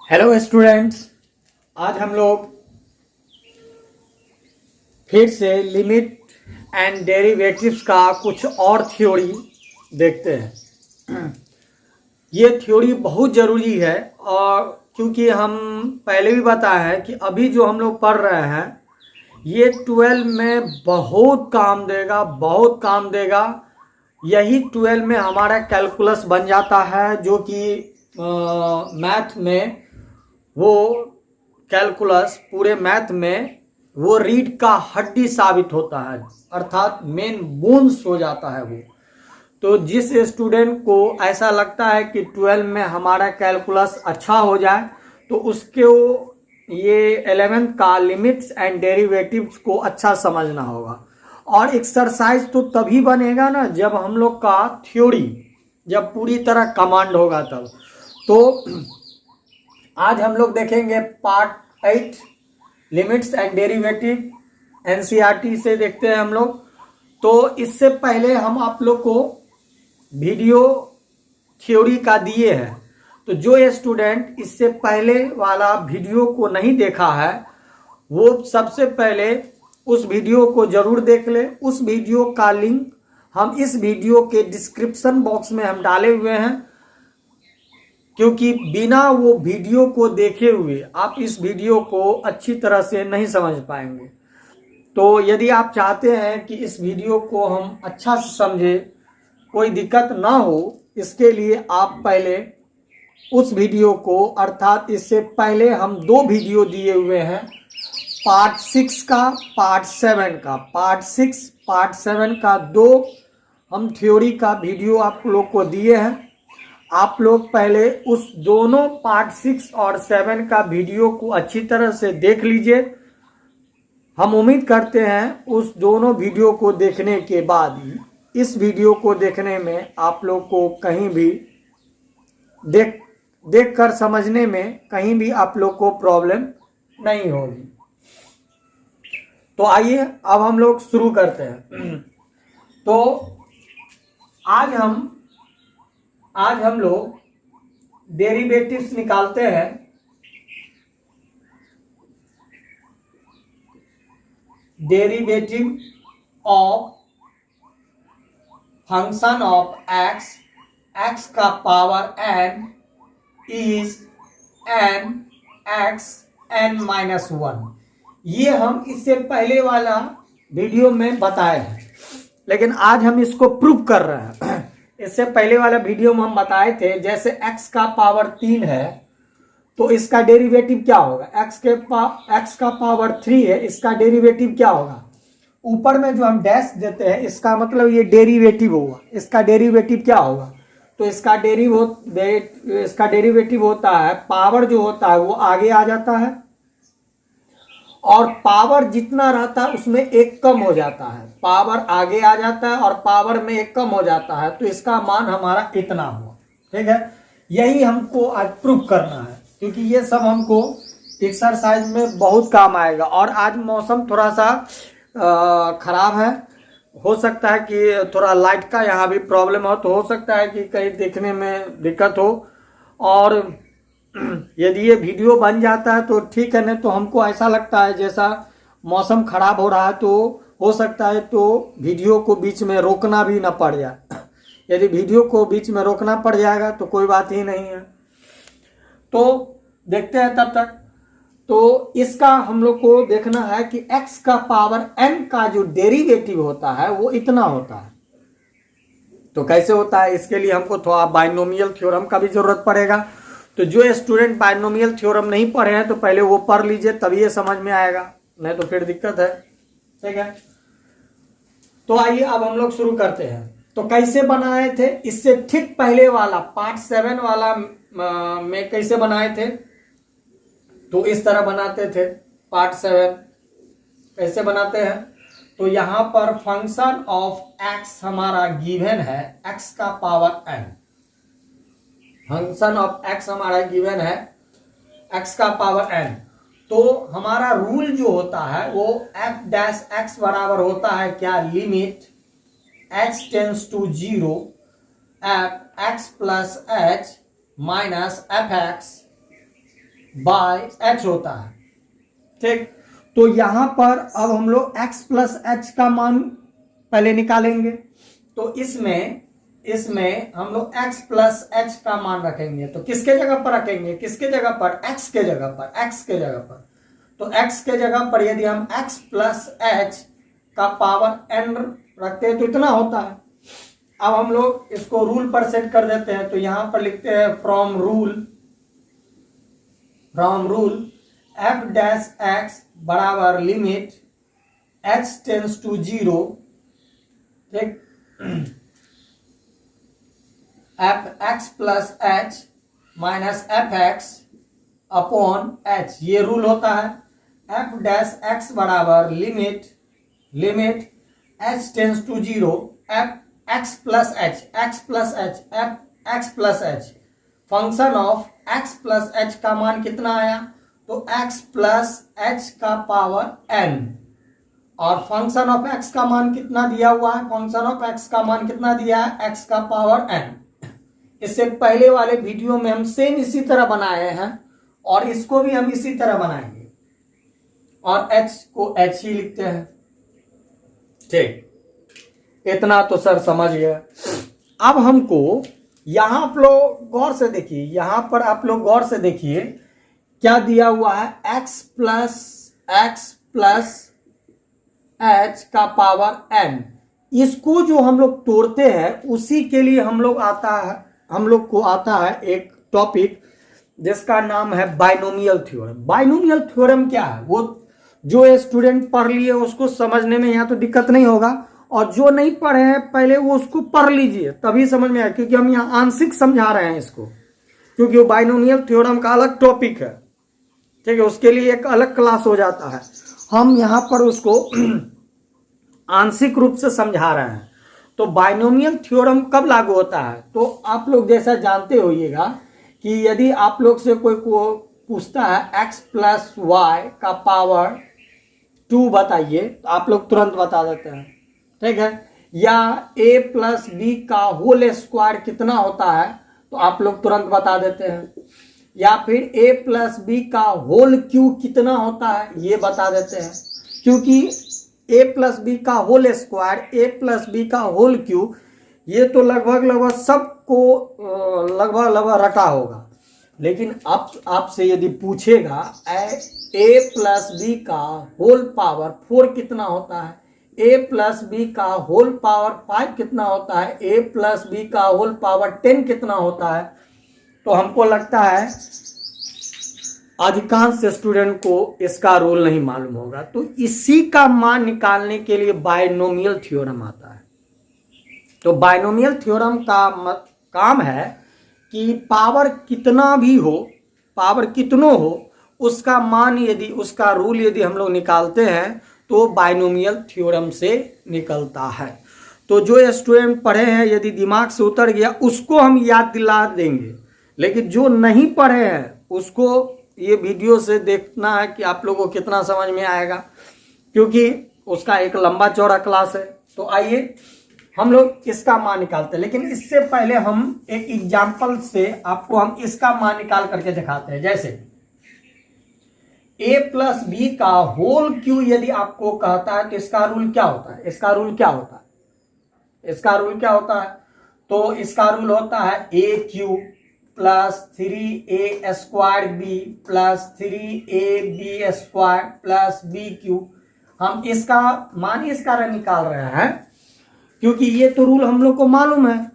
Hello students. आज हम लोग फिर से लिमिट एंड डेरिवेटिव्स का कुछ और थ्योरी देखते हैं। ये थ्योरी बहुत ज़रूरी है और क्योंकि हम पहले भी बताए हैं कि अभी जो हम लोग पढ़ रहे हैं ये 12 में बहुत काम देगा, बहुत काम देगा। यही 12 में हमारा कैलकुलस बन जाता है, जो कि मैथ में वो कैलकुलस पूरे मैथ में वो रीढ़ का हड्डी साबित होता है, अर्थात मेन बोन्स हो जाता है वो। तो जिस स्टूडेंट को ऐसा लगता है कि 12 में हमारा कैलकुलस अच्छा हो जाए तो उसको ये 11th का लिमिट्स एंड डेरिवेटिव्स को अच्छा समझना होगा। और एक्सरसाइज तो तभी बनेगा ना जब हम लोग का थ्योरी जब पूरी तरह कमांड होगा तब। तो आज हम लोग देखेंगे part 8 limits and derivative, NCERT से देखते हैं हम लोग। तो इससे पहले हम आप लोग को वीडियो थ्योरी का दिए हैं, तो जो स्टूडेंट इससे पहले वाला वीडियो को नहीं देखा है वो सबसे पहले उस वीडियो को जरूर देख ले। उस वीडियो का लिंक हम इस वीडियो के डिस्क्रिप्शन बॉक्स में हम डाले हुए हैं, क्योंकि बिना वो वीडियो को देखे हुए आप इस वीडियो को अच्छी तरह से नहीं समझ पाएंगे। तो यदि आप चाहते हैं कि इस वीडियो को हम अच्छा से समझे, कोई दिक्कत ना हो, इसके लिए आप पहले उस वीडियो को, अर्थात इससे पहले हम 2 वीडियो दिए हुए हैं, पार्ट 6 का, पार्ट 7 का। पार्ट 6 पार्ट 7 का 2 हम थ्योरी का वीडियो आप लोग को दिए हैं। आप लोग पहले उस दोनों पार्ट 6 और 7 का वीडियो को अच्छी तरह से देख लीजिए। हम उम्मीद करते हैं उस दोनों वीडियो को देखने के बाद ही इस वीडियो को देखने में आप लोग को कहीं भी देख कर समझने में कहीं भी आप लोग को प्रॉब्लम नहीं होगी। तो आइए अब हम लोग शुरू करते हैं। तो आज हम लोग डेरिवेटिव्स निकालते हैं। Derivative of function of x का power n is n x n-1। ये हम इससे पहले वाला वीडियो में बताए हैं, लेकिन आज हम इसको प्रूव कर रहे हैं। इससे पहले वाला वीडियो में हम बताए थे जैसे x का पावर 3 है तो इसका डेरिवेटिव क्या होगा, x का पावर 3 है, इसका डेरिवेटिव क्या होगा। ऊपर में जो हम डैश देते हैं इसका मतलब ये डेरिवेटिव होगा। इसका डेरिवेटिव क्या होगा, तो इसका डेरिवेटिव होता है, पावर जो होता है वो आगे आ जाता है और पावर जितना रहता है उसमें एक कम हो जाता है। पावर आगे आ जाता है और पावर में एक कम हो जाता है, तो इसका मान हमारा इतना हुआ। ठीक है, यही हमको आज प्रूफ करना है, क्योंकि ये सब हमको एक्सरसाइज में बहुत काम आएगा। और आज मौसम थोड़ा सा खराब है, हो सकता है कि थोड़ा लाइट का यहाँ भी प्रॉब्लम हो, तो हो सकता है कि कहीं देखने में दिक्कत हो। और यदि ये वीडियो बन जाता है तो ठीक है, नहीं तो हमको ऐसा लगता है जैसा मौसम खराब हो रहा है तो हो सकता है तो वीडियो को बीच में रोकना भी ना पड़ जाए। यदि वीडियो को बीच में रोकना पड़ जाएगा तो कोई बात ही नहीं है। तो देखते हैं तब तक। तो इसका हम लोग को देखना है कि x का पावर n का जो डेरिवेटिव होता है वो इतना होता है। तो कैसे होता है, इसके लिए हमको थोड़ा बाइनोमियल थ्योरम का भी जरूरत पड़ेगा। तो जो स्टूडेंट बाइनोमियल थ्योरम नहीं पढ़े हैं तो पहले वो पढ़ लीजिए, तभी ये समझ में आएगा, नहीं तो फिर दिक्कत है। ठीक है, तो आइए अब हम लोग शुरू करते हैं। तो कैसे बनाए थे, इससे ठीक पहले वाला पार्ट 7 वाला में कैसे बनाए थे, तो इस तरह बनाते थे। पार्ट 7 कैसे बनाते हैं, तो यहां पर फंक्शन ऑफ x हमारा गिवन है, x का power n। Function of x हमारा गिवन है, x का पावर n। तो हमारा रूल जो होता है वो f डैश x बराबर होता है क्या, limit x tends to 0 f x plus h minus f x by H होता है। ठीक, तो यहां पर अब हम लोग x प्लस एच का मान पहले निकालेंगे। तो इसमें हम लोग x प्लस एच का मान रखेंगे। तो किसके जगह पर रखेंगे, किसके जगह पर, x के जगह पर, x के जगह पर। तो x के जगह पर यदि हम x प्लस एच का पावर n रखते हैं तो इतना होता है। अब हम लोग इसको रूल पर सेट कर देते हैं। तो यहां पर लिखते हैं from rule f dash x बराबर लिमिट h टेंस टू 0, ठीक, F X plus H minus F X upon H, ये रूल होता है। एफ डैश एक्स बराबर limit H tends to 0 F X plus H F X plus H. Function of X plus H का मान कितना आया, तो एक्स प्लस एच का पावर n, और फंक्शन ऑफ एक्स का मान कितना दिया हुआ है, फंक्शन ऑफ एक्स का मान कितना दिया है, एक्स का पावर n। इससे पहले वाले वीडियो में हम सेम इसी तरह बनाए हैं और इसको भी हम इसी तरह बनाएंगे और h को h ही लिखते हैं। ठीक, इतना तो सर समझ गया। अब हमको यहां आप लोग गौर से देखिए, यहां पर आप लोग गौर से देखिए क्या दिया हुआ है, x प्लस एच का पावर n। इसको जो हम लोग तोड़ते हैं उसी के लिए हम लोग को आता है एक टॉपिक जिसका नाम है बाइनोमियल थ्योरम। बाइनोमियल थ्योरम क्या है, वो जो स्टूडेंट पढ़ लिए उसको समझने में यहाँ तो दिक्कत नहीं होगा, और जो नहीं पढ़े हैं पहले वो उसको पढ़ लीजिए तभी समझ में आए, क्योंकि हम यहाँ आंशिक समझा रहे हैं इसको, क्योंकि वो बाइनोमियल थ्योरम का अलग टॉपिक है। ठीक है, उसके लिए एक अलग क्लास हो जाता है। हम यहाँ पर उसको आंशिक रूप से समझा रहे हैं। तो बाइनोमियल थ्योरम कब लागू होता है, तो आप लोग जैसा जानते होइएगा कि यदि आप लोग से कोई को पूछता है x प्लस वाई का पावर 2 बताइए, तो आप लोग तुरंत बता देते हैं। ठीक है, या a प्लस बी का होल स्क्वायर कितना होता है, तो आप लोग तुरंत बता देते हैं। या फिर a प्लस बी का होल क्यूब कितना होता है, ये बता देते हैं, क्योंकि a प्लस बी का whole square, a plus B का होल क्यूब, ये तो लगभग सबको लगभग रटा होगा। लेकिन आपसे यदि पूछेगा a प्लस बी का होल पावर 4 कितना होता है, a प्लस बी का होल पावर 5 कितना होता है, a प्लस बी का होल पावर 10 कितना होता है, तो हमको लगता है अधिकांश स्टूडेंट को इसका रूल नहीं मालूम होगा। तो इसी का मान निकालने के लिए बाइनोमियल थ्योरम आता है। तो बाइनोमियल थ्योरम का काम है कि पावर कितना भी हो, पावर कितनों हो, उसका मान यदि, उसका रूल यदि हम लोग निकालते हैं तो बाइनोमियल थ्योरम से निकलता है। तो जो स्टूडेंट पढ़े हैं यदि दिमाग से उतर गया उसको हम याद दिला देंगे, लेकिन जो नहीं पढ़े हैं उसको ये वीडियो से देखना है कि आप लोगों को कितना समझ में आएगा, क्योंकि उसका एक लंबा चौड़ा क्लास है। तो आइए हम लोग इसका मान निकालते हैं, लेकिन इससे पहले हम एक एग्जाम्पल से आपको हम इसका मान निकाल करके दिखाते हैं। जैसे a प्लस बी का होल क्यू यदि आपको कहता है तो इसका रूल क्या होता है, इसका रूल क्या होता है, इसका रूल क्या होता है, तो इसका रूल होता है a cube plus 3a square B plus 3ab square plus B cube. हम इसका मान इस कारण निकाल रहे हैं क्योंकि ये तो रूल हम लोग को मालूम है।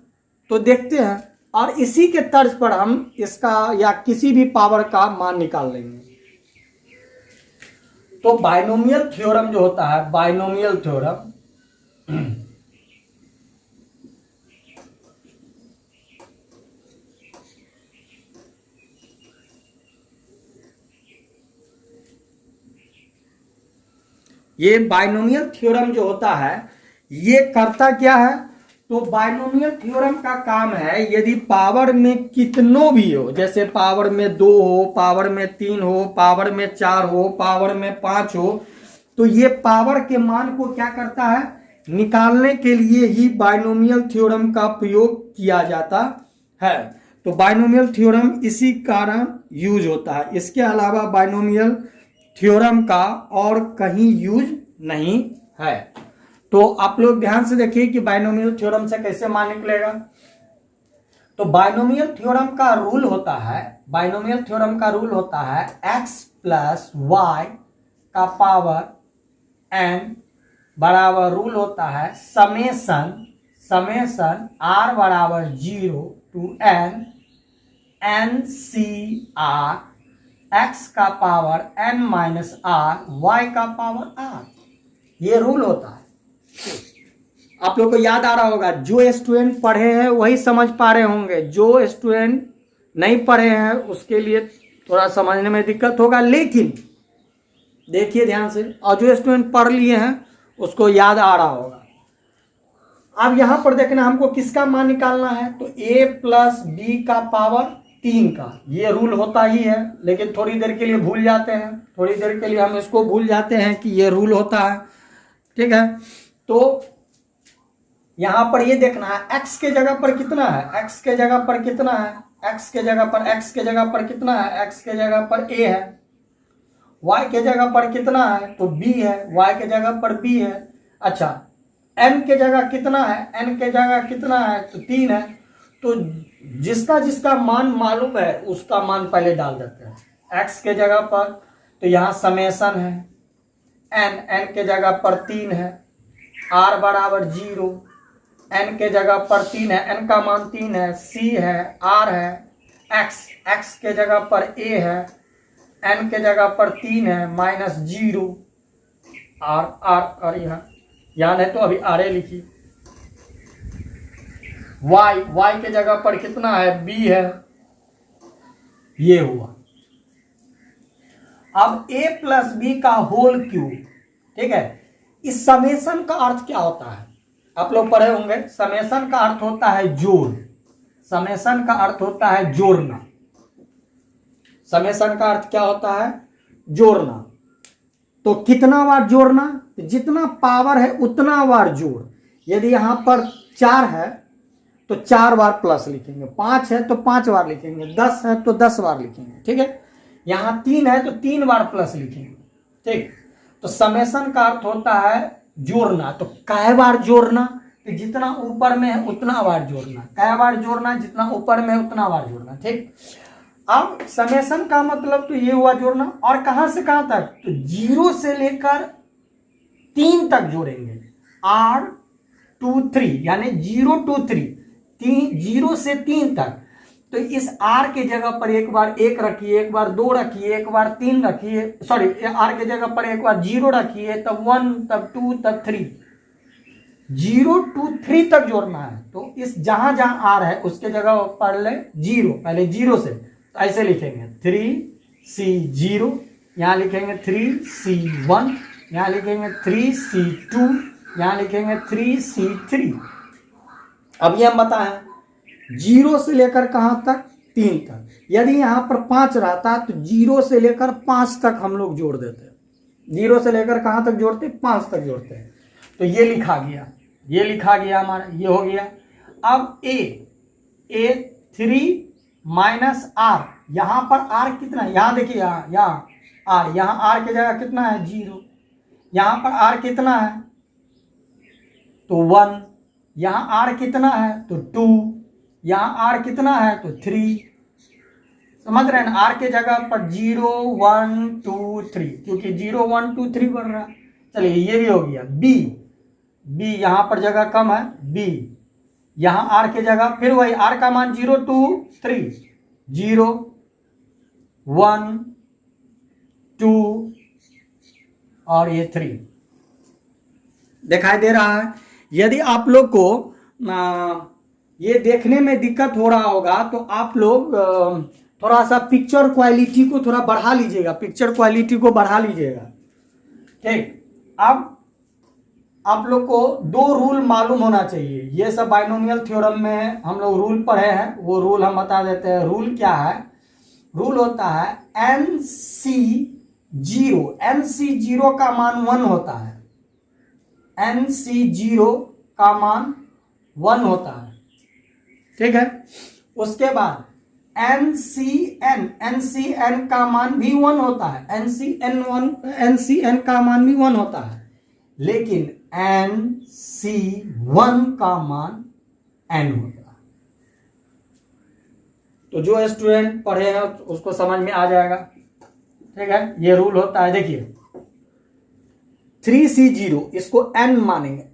तो देखते हैं, और इसी के तर्ज पर हम इसका या किसी भी पावर का मान निकाल लेंगे। तो बाइनोमियल थ्योरम जो होता है, बाइनोमियल थ्योरम ये बाइनोमियल थ्योरम जो होता है ये करता क्या है, तो बाइनोमियल थ्योरम का काम है यदि पावर में कितनों भी हो, जैसे पावर में 2 हो, पावर में 3 हो, पावर में 4 हो, पावर में 5 हो, तो ये पावर के मान को क्या करता है, निकालने के लिए ही बाइनोमियल थ्योरम का प्रयोग किया जाता है। तो बाइनोमियल थ्योरम इसी कारण यूज होता है, इसके अलावा बाइनोमियल थ्योरम का और कहीं यूज नहीं है। तो आप लोग ध्यान से देखिए कि बाइनोमियल थ्योरम से कैसे मान निकलेगा। तो बाइनोमियल थ्योरम का रूल होता है, बाइनोमियल थ्योरम का रूल होता है x प्लस वाई का पावर n बराबर रूल होता है समेसन r बराबर 0 to n C R x का power n minus r y का पावर r, ये रूल होता है। आप लोग को याद आ रहा होगा, जो स्टूडेंट पढ़े हैं वही समझ पा रहे होंगे, जो स्टूडेंट नहीं पढ़े हैं उसके लिए थोड़ा समझने में दिक्कत होगा, लेकिन देखिए ध्यान से, और जो स्टूडेंट पढ़ लिए हैं उसको याद आ रहा होगा। अब यहां पर देखना हमको किसका मान निकालना है, तो a प्लस बी का पावर 3 का, ये रूल होता ही है, लेकिन थोड़ी देर के लिए भूल जाते हैं, थोड़ी देर के लिए हम इसको भूल जाते हैं कि ये रूल होता है, ठीक है। तो यहां पर ये देखना है x के जगह पर कितना है, x के जगह पर कितना है, x के जगह पर कितना है, x के जगह पर a है, y के जगह पर कितना है तो b है, y के जगह पर b है। अच्छा, n के जगह कितना है, n के जगह कितना है तो 3 है। तो जिसका जिसका मान मालूम है उसका मान पहले डाल देते हैं। x के जगह पर तो यहाँ समेसन है, n के जगह पर 3 है, r बराबर 0, n के जगह पर 3 है, n का मान 3 है, c है, r है, x के जगह पर a है, n के जगह पर 3 है, माइनस 0, r और यहाँ नहीं तो अभी r लिखिए। y के जगह पर कितना है, b है, ये हुआ। अब a प्लस बी का होल क्यूब, ठीक है। इस समेसन का अर्थ क्या होता है, आप लोग पढ़े होंगे, समेसन का अर्थ होता है जोड़, समेसन का अर्थ होता है जोड़ना, समेसन का अर्थ क्या होता है, जोड़ना। तो कितना बार जोड़ना, तो जितना पावर है उतना बार जोड़। यदि यहां पर 4 है तो 4 बार प्लस लिखेंगे, 5 है तो 5 बार लिखेंगे, 10 है तो 10 बार लिखेंगे, ठीक है। यहां 3 है तो 3 बार प्लस लिखेंगे, ठीक। तो समेसन का अर्थ होता है जोड़ना। तो कै बार जोड़ना, तो जितना ऊपर में है उतना बार जोड़ना, कै बार जोड़ना, जितना ऊपर में है उतना बार जोड़ना, ठीक। अब समेसन का मतलब तो ये हुआ जोड़ना, और कहां से कहां तक, तो 0 से लेकर 3 तक जोड़ेंगे, r to 3, यानी 0 to 3, 0 से 3 तक। तो इस r के जगह पर एक बार 1 रखिए, एक बार 2 रखिए, एक बार 3 रखिए, सॉरी r के जगह पर एक बार 0 रखिए, तब 1, तब 2, तब 3, 0 to 3 तक जोड़ना है। तो इस जहां जहां r है उसके जगह पर ले 0, पहले 0 से, तो ऐसे लिखेंगे 3c0, यहां लिखेंगे 3c1, यहां लिखेंगे 3c2, यहां लिखेंगे 3c3। अब ये हम बताएं 0 से लेकर कहां तक, 3 तक। यदि यहां पर 5 रहता तो 0 से लेकर 5 तक हम लोग जोड़ देते, 0 से लेकर कहां तक जोड़ते, 5 तक जोड़ते हैं। तो ये लिखा गया, ये लिखा गया हमारा, ये हो गया। अब a 3 माइनस r, यहां पर r कितना है, यहां देखिए, यहाँ r, यहां r के जगह कितना है 0, यहां पर r कितना है तो 1, यहां r कितना है तो 2, यहां r कितना है तो 3, समझ रहे हैं ना। r के जगह पर 0 1 2 3, क्योंकि 0 1 2 3 बढ़ रहा है। चलिए ये भी हो गया। b यहां पर जगह कम है, b यहां r के जगह, फिर वही r का मान 0 2 3, 0 1 2 और ये 3 दिखाई दे रहा है। यदि आप लोग को ये देखने में दिक्कत हो रहा होगा तो आप लोग थोड़ा सा पिक्चर क्वालिटी को थोड़ा बढ़ा लीजिएगा, पिक्चर क्वालिटी को बढ़ा लीजिएगा, ठीक। अब आप लोग को 2 रूल मालूम होना चाहिए। ये सब बाइनोमियल थ्योरम में हम लोग रूल पढ़े हैं, वो रूल हम बता देते हैं। रूल क्या है, रूल होता है NC0 का मान 1 होता है, NC0 का मान 1 होता है, ठीक है। उसके बाद NCN का मान भी 1 होता है, NCN का मान भी 1 होता है, लेकिन NC1 का मान n होता है। तो जो स्टूडेंट पढ़े हैं उसको समझ में आ जाएगा, ठीक है। ये रूल होता है, देखिए 3C0 इसको n मानेंगे,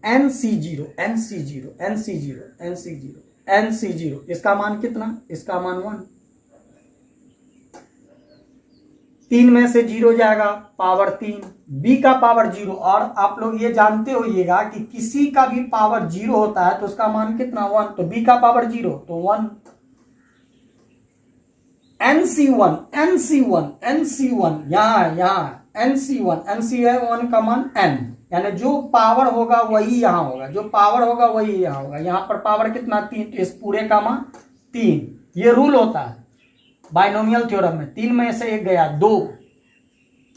NC0 इसका मान कितना, इसका मान 1, 3 में से 0 जाएगा पावर 3, b का पावर 0। और आप लोग ये जानते होइएगा कि किसी का भी पावर 0 होता है तो उसका मान कितना 1, तो b का पावर 0 तो 1। NC1 यहाँ NC है 1 का मान n, यानी जो पावर होगा वही यहाँ होगा, जो पावर होगा वही यहाँ होगा। यहाँ पर पावर कितना 3, तो इस पूरे का मान 3। ये रूल होता है बाइनोमियल थ्योरम में, 3 में से 1 गया 2,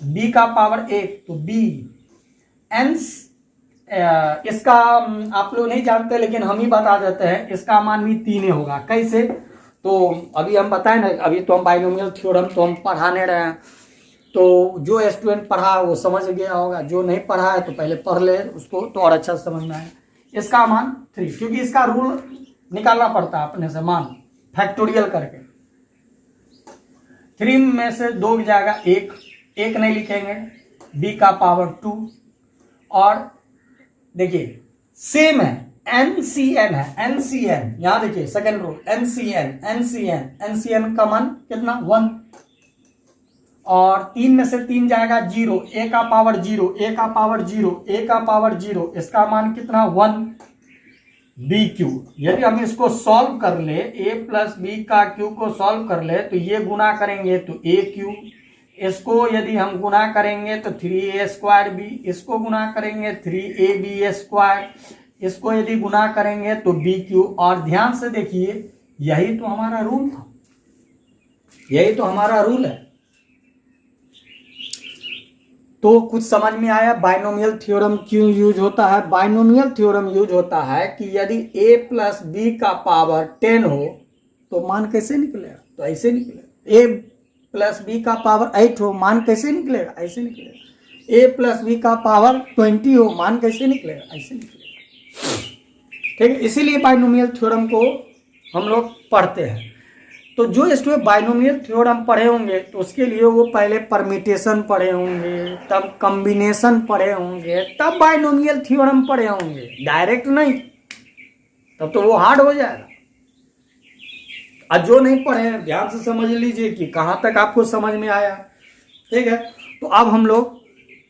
b का पावर 1 तो b। इसका आप लोग नहीं जानते लेकिन हम ही बता देते हैं, इसका मान भी 3 ही होगा। कैसे, तो अभी हम बताएं ना, अभी तो हम बाइनोमियल थ्योरम तो हम पढ़ाने रहे हैं, तो जो स्टूडेंट पढ़ा है वो समझ गया होगा, जो नहीं पढ़ा है तो पहले पढ़ ले उसको, तो और अच्छा समझ में आए। इसका मान 3, क्योंकि इसका रूल निकालना पड़ता है अपने से, मान फैक्टोरियल करके। 3 में से 2 जाएगा 1 नहीं लिखेंगे, b का पावर 2। और देखिए सेम है, NCN है, NCN यहां देखिए सेकेंड रूल, NCN का मान कितना 1। और 3 में से 3 जाएगा 0, a का पावर 0, इसका मान कितना 1, BQ। यदि हम इसको सॉल्व कर ले, a प्लस b का q को सॉल्व कर ले तो ये गुना करेंगे तो AQ, इसको यदि हम गुना करेंगे तो 3a²b, इसको गुना करेंगे 3ab², इसको यदि गुना करेंगे तो BQ। और ध्यान से देखिए यही तो हमारा रूल था, यही तो हमारा रूल है। तो कुछ समझ में आया बाइनोमियल थ्योरम क्यों यूज होता है। बाइनोमियल थ्योरम यूज होता है कि यदि a प्लस b का पावर 10 हो तो मान कैसे निकलेगा, तो ऐसे निकलेगा। a प्लस b का पावर 8 हो, मान कैसे निकलेगा, ऐसे निकलेगा। a प्लस b का पावर 20 हो, मान कैसे निकलेगा, ऐसे निकलेगा, ठीक है। इसीलिए बाइनोमियल थ्योरम को हम लोग पढ़ते हैं। तो जो स्टूडेंट बाइनोमियल थ्योरम पढ़े होंगे तो उसके लिए वो पहले परमिटेशन पढ़े होंगे, तब कॉम्बिनेशन पढ़े होंगे, तब बाइनोमियल थ्योरम पढ़े होंगे, डायरेक्ट नहीं, तब तो वो हार्ड हो जाएगा। और जो नहीं पढ़े ध्यान से समझ लीजिए कि कहाँ तक आपको समझ में आया, ठीक है। तो अब हम लोग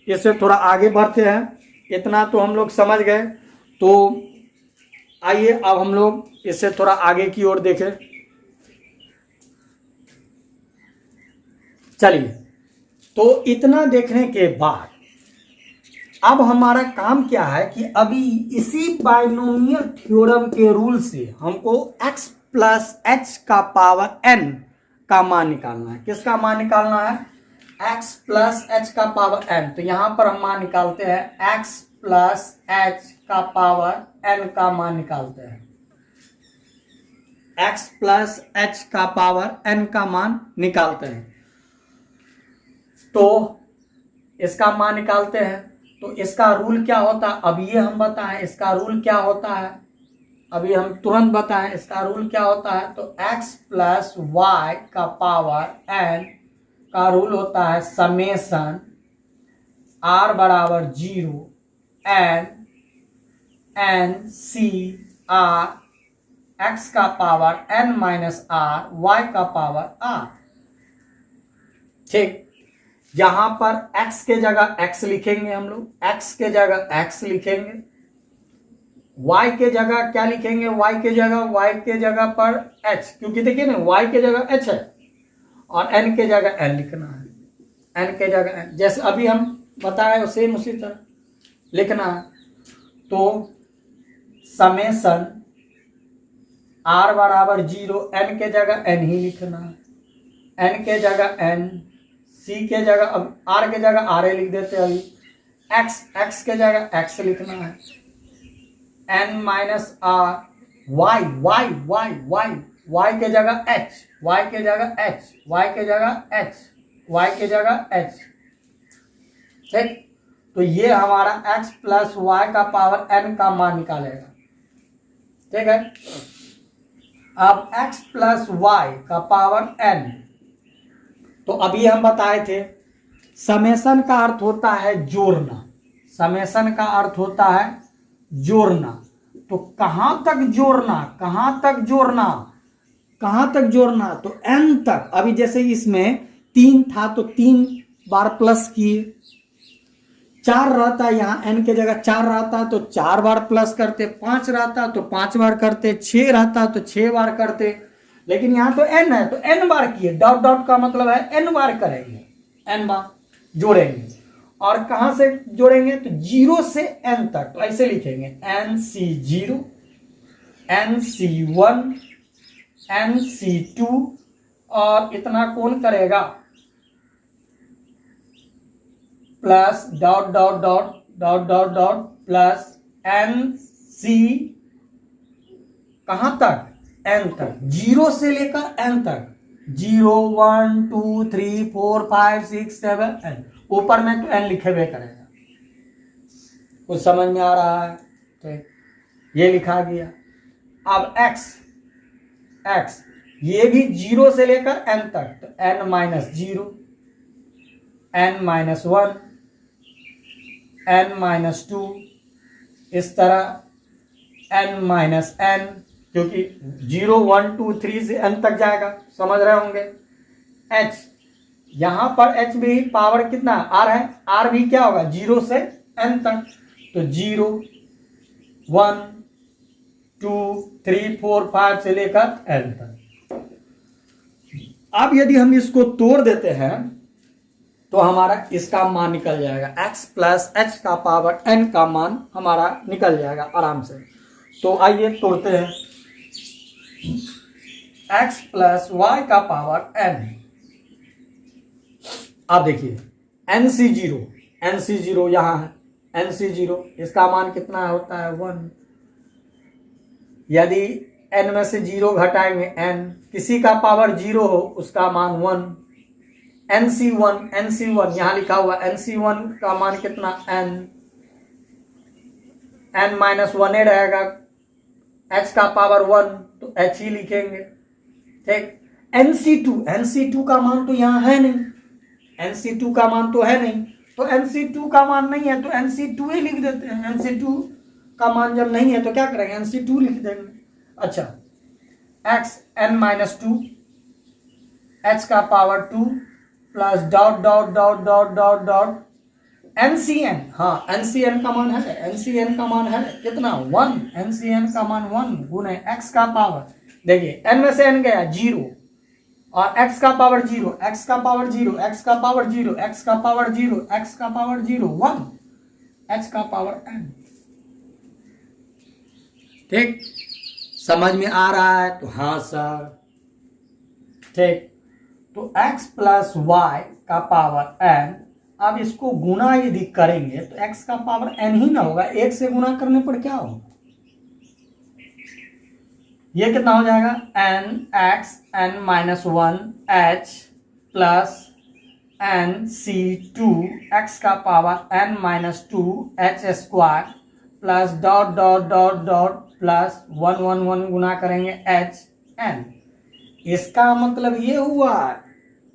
इससे थोड़ा आगे बढ़ते हैं, इतना तो हम लोग समझ गए। तो आइए अब हम लोग इससे थोड़ा आगे की ओर देखें। चलिए, तो इतना देखने के बाद अब हमारा काम क्या है कि अभी इसी बाइनोमियल थ्योरम के रूल से हमको x प्लस एच का पावर n का मान निकालना है। किसका मान निकालना है, x प्लस एच का पावर n। तो यहां पर हम मान निकालते हैं x प्लस एच का पावर n का मान निकालते हैं, x प्लस एच का पावर n का मान निकालते हैं। तो इसका मान निकालते हैं, तो इसका रूल क्या होता है अब ये हम बताएं, इसका रूल क्या होता है अभी हम तुरंत बताएं। इसका रूल क्या होता है, तो x प्लस वाई का पावर n का रूल होता है समेशन r बराबर 0 n c r x का power n minus r y का पावर r, ठीक। यहां पर x के जगह x लिखेंगे हम लोग, x के जगह x लिखेंगे, y के जगह क्या लिखेंगे, y के जगह पर h, क्योंकि देखिए ना y के जगह h है और n के जगह n लिखना है, n के जगह n, जैसे अभी हम बताए सेम उसी तरह लिखना है। तो समेशन r बराबर 0, n के जगह n ही लिखना है, n के जगह n, c के जगह अब r के जगह r लिख देते हैं अभी, x के जगह x लिखना है, n माइनस r, y के जगह h, y के जगह h, y के जगह h, y के जगह h। ठीक, तो ये हमारा x प्लस वाई का पावर n का मान निकालेगा। ठीक है, अब x प्लस वाई का पावर n, तो अभी हम बताए थे समेशन का अर्थ होता है जोड़ना, समेशन का अर्थ होता है जोड़ना। तो कहां तक जोड़ना, कहां तक जोड़ना, कहां तक जोड़ना, तो n तक। अभी जैसे इसमें 3 था तो 3 बार प्लस किए, 4 रहता यहाँ n के जगह 4 रहता तो 4 बार प्लस करते, 5 रहता तो 5 बार करते, 6 रहता तो 6 बार करते, लेकिन यहाँ तो n है तो n बार किए। डॉट डॉट का मतलब है n बार करेंगे, n बार जोड़ेंगे। और कहां से जोड़ेंगे, तो 0 से n तक, तो ऐसे लिखेंगे nc0, nc1, nc2, और इतना कौन करेगा, plus dot dot dot dot dot dot plus nc कहां तक, n तक, 0 से लेकर n तक, 0 1 2 3 4 5 6 7 n, ऊपर में तो n लिखे हुए करेगा। कुछ समझ में आ रहा है, ठीक, ये लिखा गया। अब x, x ये भी 0 से लेकर n तक, तो n minus 0, n minus 1, n minus 2, इस तरह n माइनस n, क्योंकि 0 1 2 3 से n तक जाएगा, समझ रहे होंगे। h, यहां पर h भी पावर कितना r है, r भी क्या होगा 0 से n तक, तो 0 1 2 3 4 5 से लेकर n तक। अब यदि हम इसको तोड़ देते हैं तो हमारा इसका मान निकल जाएगा, x प्लस h का पावर n का मान हमारा निकल जाएगा आराम से। तो आइए तोड़ते हैं, x प्लस वाई का पावर n। अब देखिए nc0, nc0 यहां है, nc0 इसका मान कितना होता है 1। यदि n में से 0 घटाएंगे n, किसी का पावर 0 हो उसका मान 1। nc1, nc1 यहां लिखा हुआ, nc1 का मान कितना n, n माइनस 1 रहेगा, h का पावर 1 तो h ही लिखेंगे। ठीक, nc2, nc2 का मान तो यहां है नहीं, nc2 का मान तो है नहीं, तो nc2 का मान नहीं है तो nc2 ही लिख देते हैं। nc2 का मान जब नहीं है तो क्या करेंगे, nc2 लिख देंगे। अच्छा, x n माइनस 2, h का power 2 plus dot dot dot dot dot dot ncn, हाँ ncn का मान है, ncn का मान है कितना 1, ncn का मान 1 गुने x का पावर, देखिए n में से n गया 0 और x का पावर 0, x का पावर 0, x का पावर 0, x का पावर 0, x का पावर 0 1, h का पावर n। ठीक, समझ में आ रहा है, तो हाँ सर। ठीक, तो x प्लस वाई का पावर n, अब इसको गुना यदि करेंगे तो x का पावर n ही ना होगा, 1 से गुना करने पर क्या होगा, ये कितना हो जाएगा n x n minus 1 h plus n c2 x का power n minus 2 h square plus dot dot dot dot plus 1 1 1 गुना करेंगे h n। इसका मतलब ये हुआ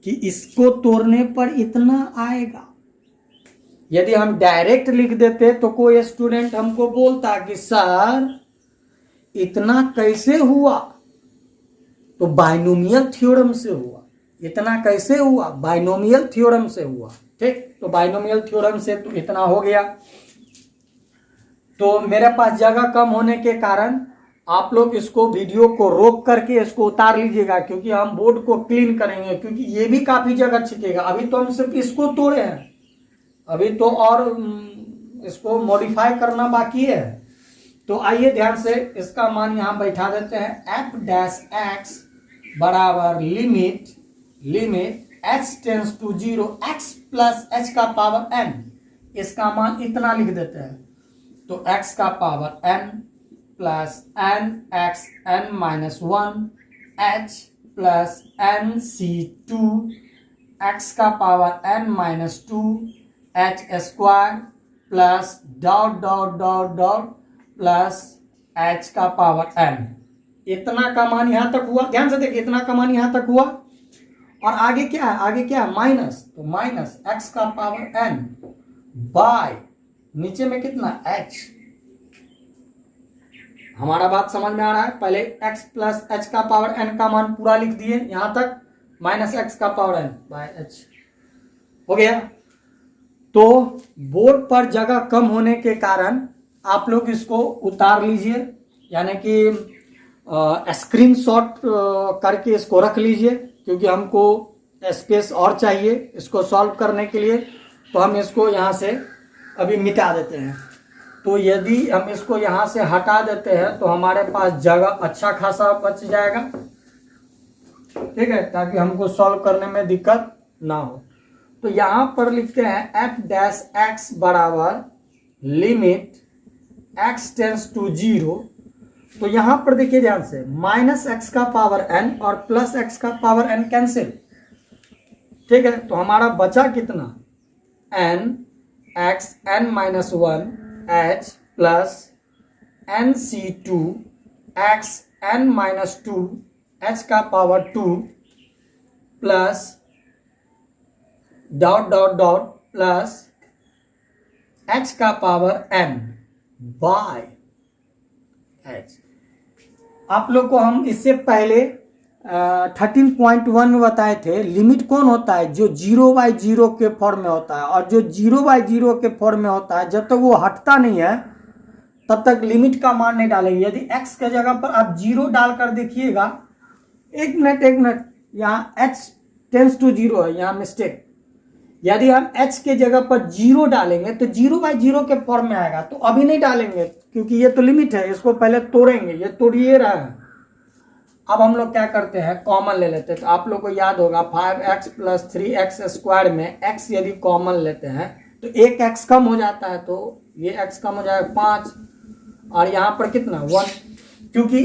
कि इसको तोड़ने पर इतना आएगा। यदि हम डायरेक्ट लिख देते तो कोई स्टूडेंट हमको बोलता कि सर इतना कैसे हुआ, तो बाइनोमियल थ्योरम से हुआ। इतना कैसे हुआ, बाइनोमियल थ्योरम से हुआ। ठीक, तो बाइनोमियल थ्योरम से तो इतना हो गया। तो मेरे पास जगह कम होने के कारण आप लोग इसको वीडियो को रोक करके इसको उतार लीजिएगा, क्योंकि हम बोर्ड को क्लीन करेंगे, क्योंकि ये भी काफी जगह छिकेगा। अभी तो हम सिर्फ इसको तोड़े हैं, अभी तो और इसको मॉडिफाई करना बाकी है। तो आइए ध्यान से इसका मान यहां बैठा देते हैं, f डैश x बराबर limit limit h tends to 0 x plus h का पावर n। इसका मान इतना लिख देते हैं, तो x का power n plus n x n minus 1 h plus N C two x का power n minus two h square plus dot dot dot dot plus H का पावर n। इतना का मान यहां तक हुआ, ध्यान से देखिए, इतना का मान यहां तक हुआ। और आगे क्या है, आगे क्या है, माइनस, तो माइनस एक्स का पावर n बाय नीचे में कितना h। हमारा बात समझ में आ रहा है। पहले x प्लस एच का पावर n का मान पूरा लिख दिए यहां तक, माइनस एक्स का पावर n बाय h हो गया। तो बोर्ड पर जगह कम होने के कारण आप लोग इसको उतार लीजिए, यानी कि स्क्रीनशॉट करके इसको रख लीजिए, क्योंकि हमको स्पेस और चाहिए इसको सॉल्व करने के लिए। तो हम इसको यहाँ से अभी मिटा देते हैं। तो यदि हम इसको यहाँ से हटा देते हैं तो हमारे पास जगह अच्छा खासा बच जाएगा, ठीक है, ताकि हमको सॉल्व करने में दिक्कत ना हो। तो यहाँ पर लिखते हैं एफ डैश एक्स बराबर limit x tends to zero. तो यहां पर देखिए ध्यान से, माइनस एक्स का पावर n और प्लस एक्स का पावर n कैंसिल, ठीक है। तो हमारा बचा कितना, n x n minus one h plus N C two x n minus two h का power two plus dot dot dot plus H का पावर n बाय एच। आप लोग को हम इससे पहले 13.1 में बताए थे, लिमिट कौन होता है, जो 0/0 के फॉर्म में होता है। और जो 0/0 के फॉर्म में होता है, जब तक वो हटता नहीं है तब तक लिमिट का मान नहीं डालेंगे। यदि x के जगह पर आप 0 डालकर देखिएगा, एक मिनट, यहाँ h टेंस टू 0 है, यहाँ मिस्टेक। यदि हम h के जगह पर 0 डालेंगे तो 0/0 के फॉर्म में आएगा। तो अभी नहीं डालेंगे क्योंकि ये तो लिमिट है, इसको पहले तोड़ेंगे, ये तोड़िए रहा है। अब हम लोग क्या करते हैं, कॉमन ले लेते हैं। तो आप लोग को याद होगा 5x प्लस 3x स्क्वायर में x यदि कॉमन लेते हैं तो एक x कम हो जाता है, तो ये x कम हो जाएगा 5 और यहाँ पर कितना 1, क्योंकि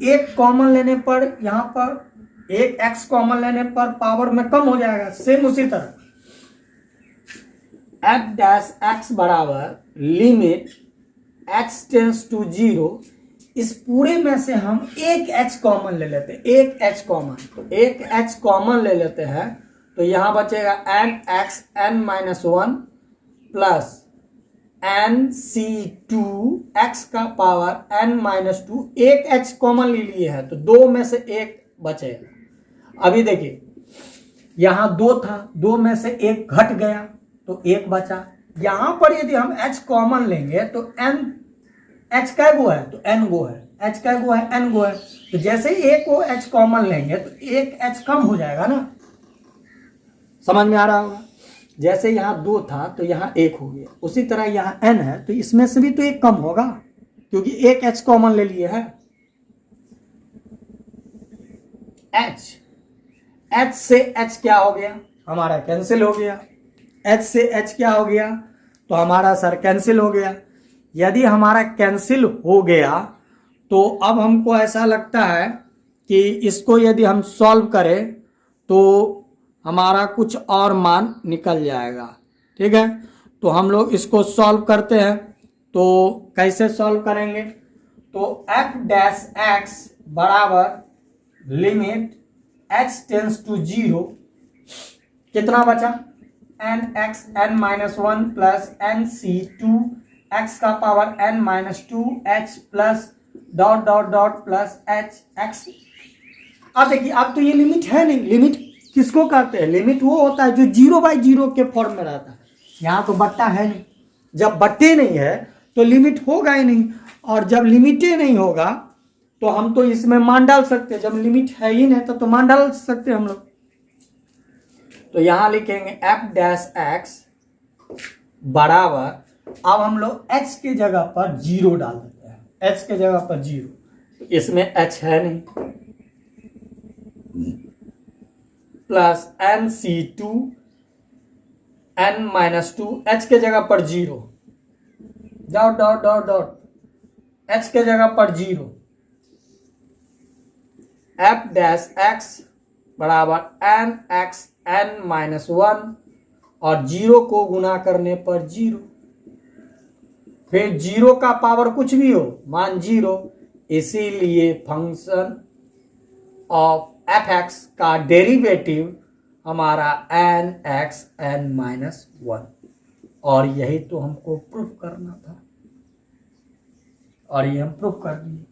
एक कॉमन लेने पर यहाँ पर एक x कॉमन लेने पर पावर में कम हो जाएगा। सेम उसी तरह एफ डैश एक्स बराबर limit x tends to zero. इस पूरे में से हम एक h कॉमन ले लेते हैं, एक h कॉमन, तो एक h कॉमन ले लेते हैं। तो यहां बचेगा N x N minus one plus N C two x का पावर n माइनस टू। एक h कॉमन ले लिए है तो दो में से एक बचेगा। अभी देखिए यहां दो था, दो में से एक घट गया तो एक बचा। यहां पर यदि हम h कॉमन लेंगे तो n, h का गो है तो n गो है, h का गो है n गो है। तो जैसे ही एक को h कॉमन लेंगे तो एक h कम हो जाएगा ना, समझ में आ रहा होगा। जैसे यहाँ दो था तो यहाँ एक हो गया, उसी तरह यहाँ n है तो इसमें से भी तो एक कम होगा, क्योंकि एक h कॉमन ले लिए है। h से h क्या हो गया, हमारा कैंसिल हो गया। h से h क्या हो गया, तो हमारा सर कैंसिल हो गया। यदि हमारा कैंसिल हो गया तो अब हमको ऐसा लगता है कि इसको यदि हम सॉल्व करें तो हमारा कुछ और मान निकल जाएगा, ठीक है। तो हम लोग इसको सॉल्व करते हैं। तो कैसे सॉल्व करेंगे, तो f डैश एक्स बराबर limit h tends to zero, कितना बचा, n x N minus one plus N C two x का power n minus two h plus dot dot dot plus h x. अब देखिए अब तो ये लिमिट है नहीं, लिमिट किसको कहते हैं, लिमिट वो होता है जो 0/0 के फॉर्म में रहता है। यहाँ तो बट्टा है नहीं, जब बट्टे नहीं है तो लिमिट होगा ही नहीं, और जब लिमिटे नहीं होगा तो हम तो इसमें मान डाल सकते हैं। जब लिमिट है ही नहीं तो मान डाल सकते हैं हम लोग। तो यहां लिखेंगे f डैश एक्स बराबर, अब हम लोग h के जगह पर 0 डाल देते हैं, h के जगह पर 0, तो इसमें h है नहीं, plus N C two N minus two, h के जगह पर 0, dot dot dot dot, h के जगह पर 0 एफ डैश एक्स बराबर एन एक्स एन माइनस 1 और 0 को गुना करने पर 0, फिर 0 का पावर कुछ भी हो मान 0, इसीलिए फंक्शन ऑफ एफ एक्स का डेरिवेटिव हमारा एन एक्स एन माइनस 1, और यही तो हमको प्रूफ करना था और ये हम प्रूफ कर दिए।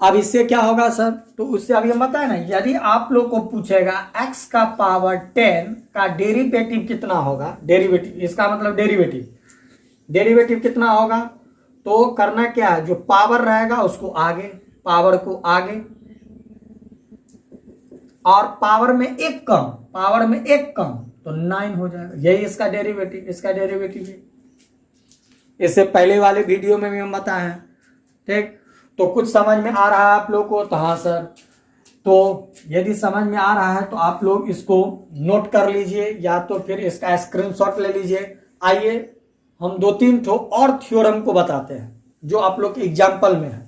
अब इससे क्या होगा सर, तो उससे अभी हम बताए ना, यदि आप लोग को पूछेगा x का पावर 10 का डेरिवेटिव कितना होगा, डेरिवेटिव इसका मतलब डेरिवेटिव कितना होगा, तो करना क्या है, जो पावर रहेगा उसको आगे, पावर को आगे, और पावर में एक कम तो 9 हो जाएगा, यही इसका डेरिवेटिव है। इससे पहले वाले वीडियो में भी हम बताए हैं। ठीक, तो कुछ समझ में आ रहा है आप लोग को, तो हाँ सर, तो यदि समझ में आ रहा है तो आप लोग इसको नोट कर लीजिए या तो फिर इसका स्क्रीनशॉट ले लीजिए। आइए हम 2-3 ठो और थ्योरम को बताते हैं जो आप लोग के एग्जाम्पल में है।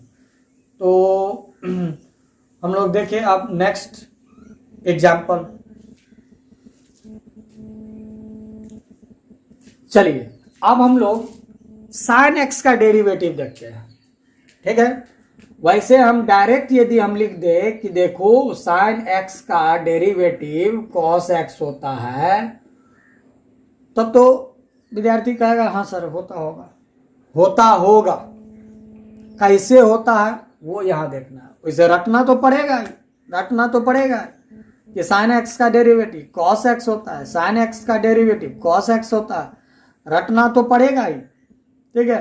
तो हम लोग देखें अब नेक्स्ट एग्जाम्पल। चलिए अब हम लोग साइन एक्स का डेरिवेटिव देखते हैं। ठीक है, वैसे हम डायरेक्ट यदि हम लिख दे कि देखो साइन एक्स का डेरिवेटिव कॉस एक्स होता है, तब तो विद्यार्थी कहेगा हाँ सर होता होगा। कैसे होता है वो यहां देखना है, उसे रटना तो पड़ेगा कि साइन एक्स का डेरिवेटिव कॉस एक्स होता है, साइन एक्स का डेरिवेटिव कॉस एक्स होता है, रटना तो पड़ेगा ही। ठीक है,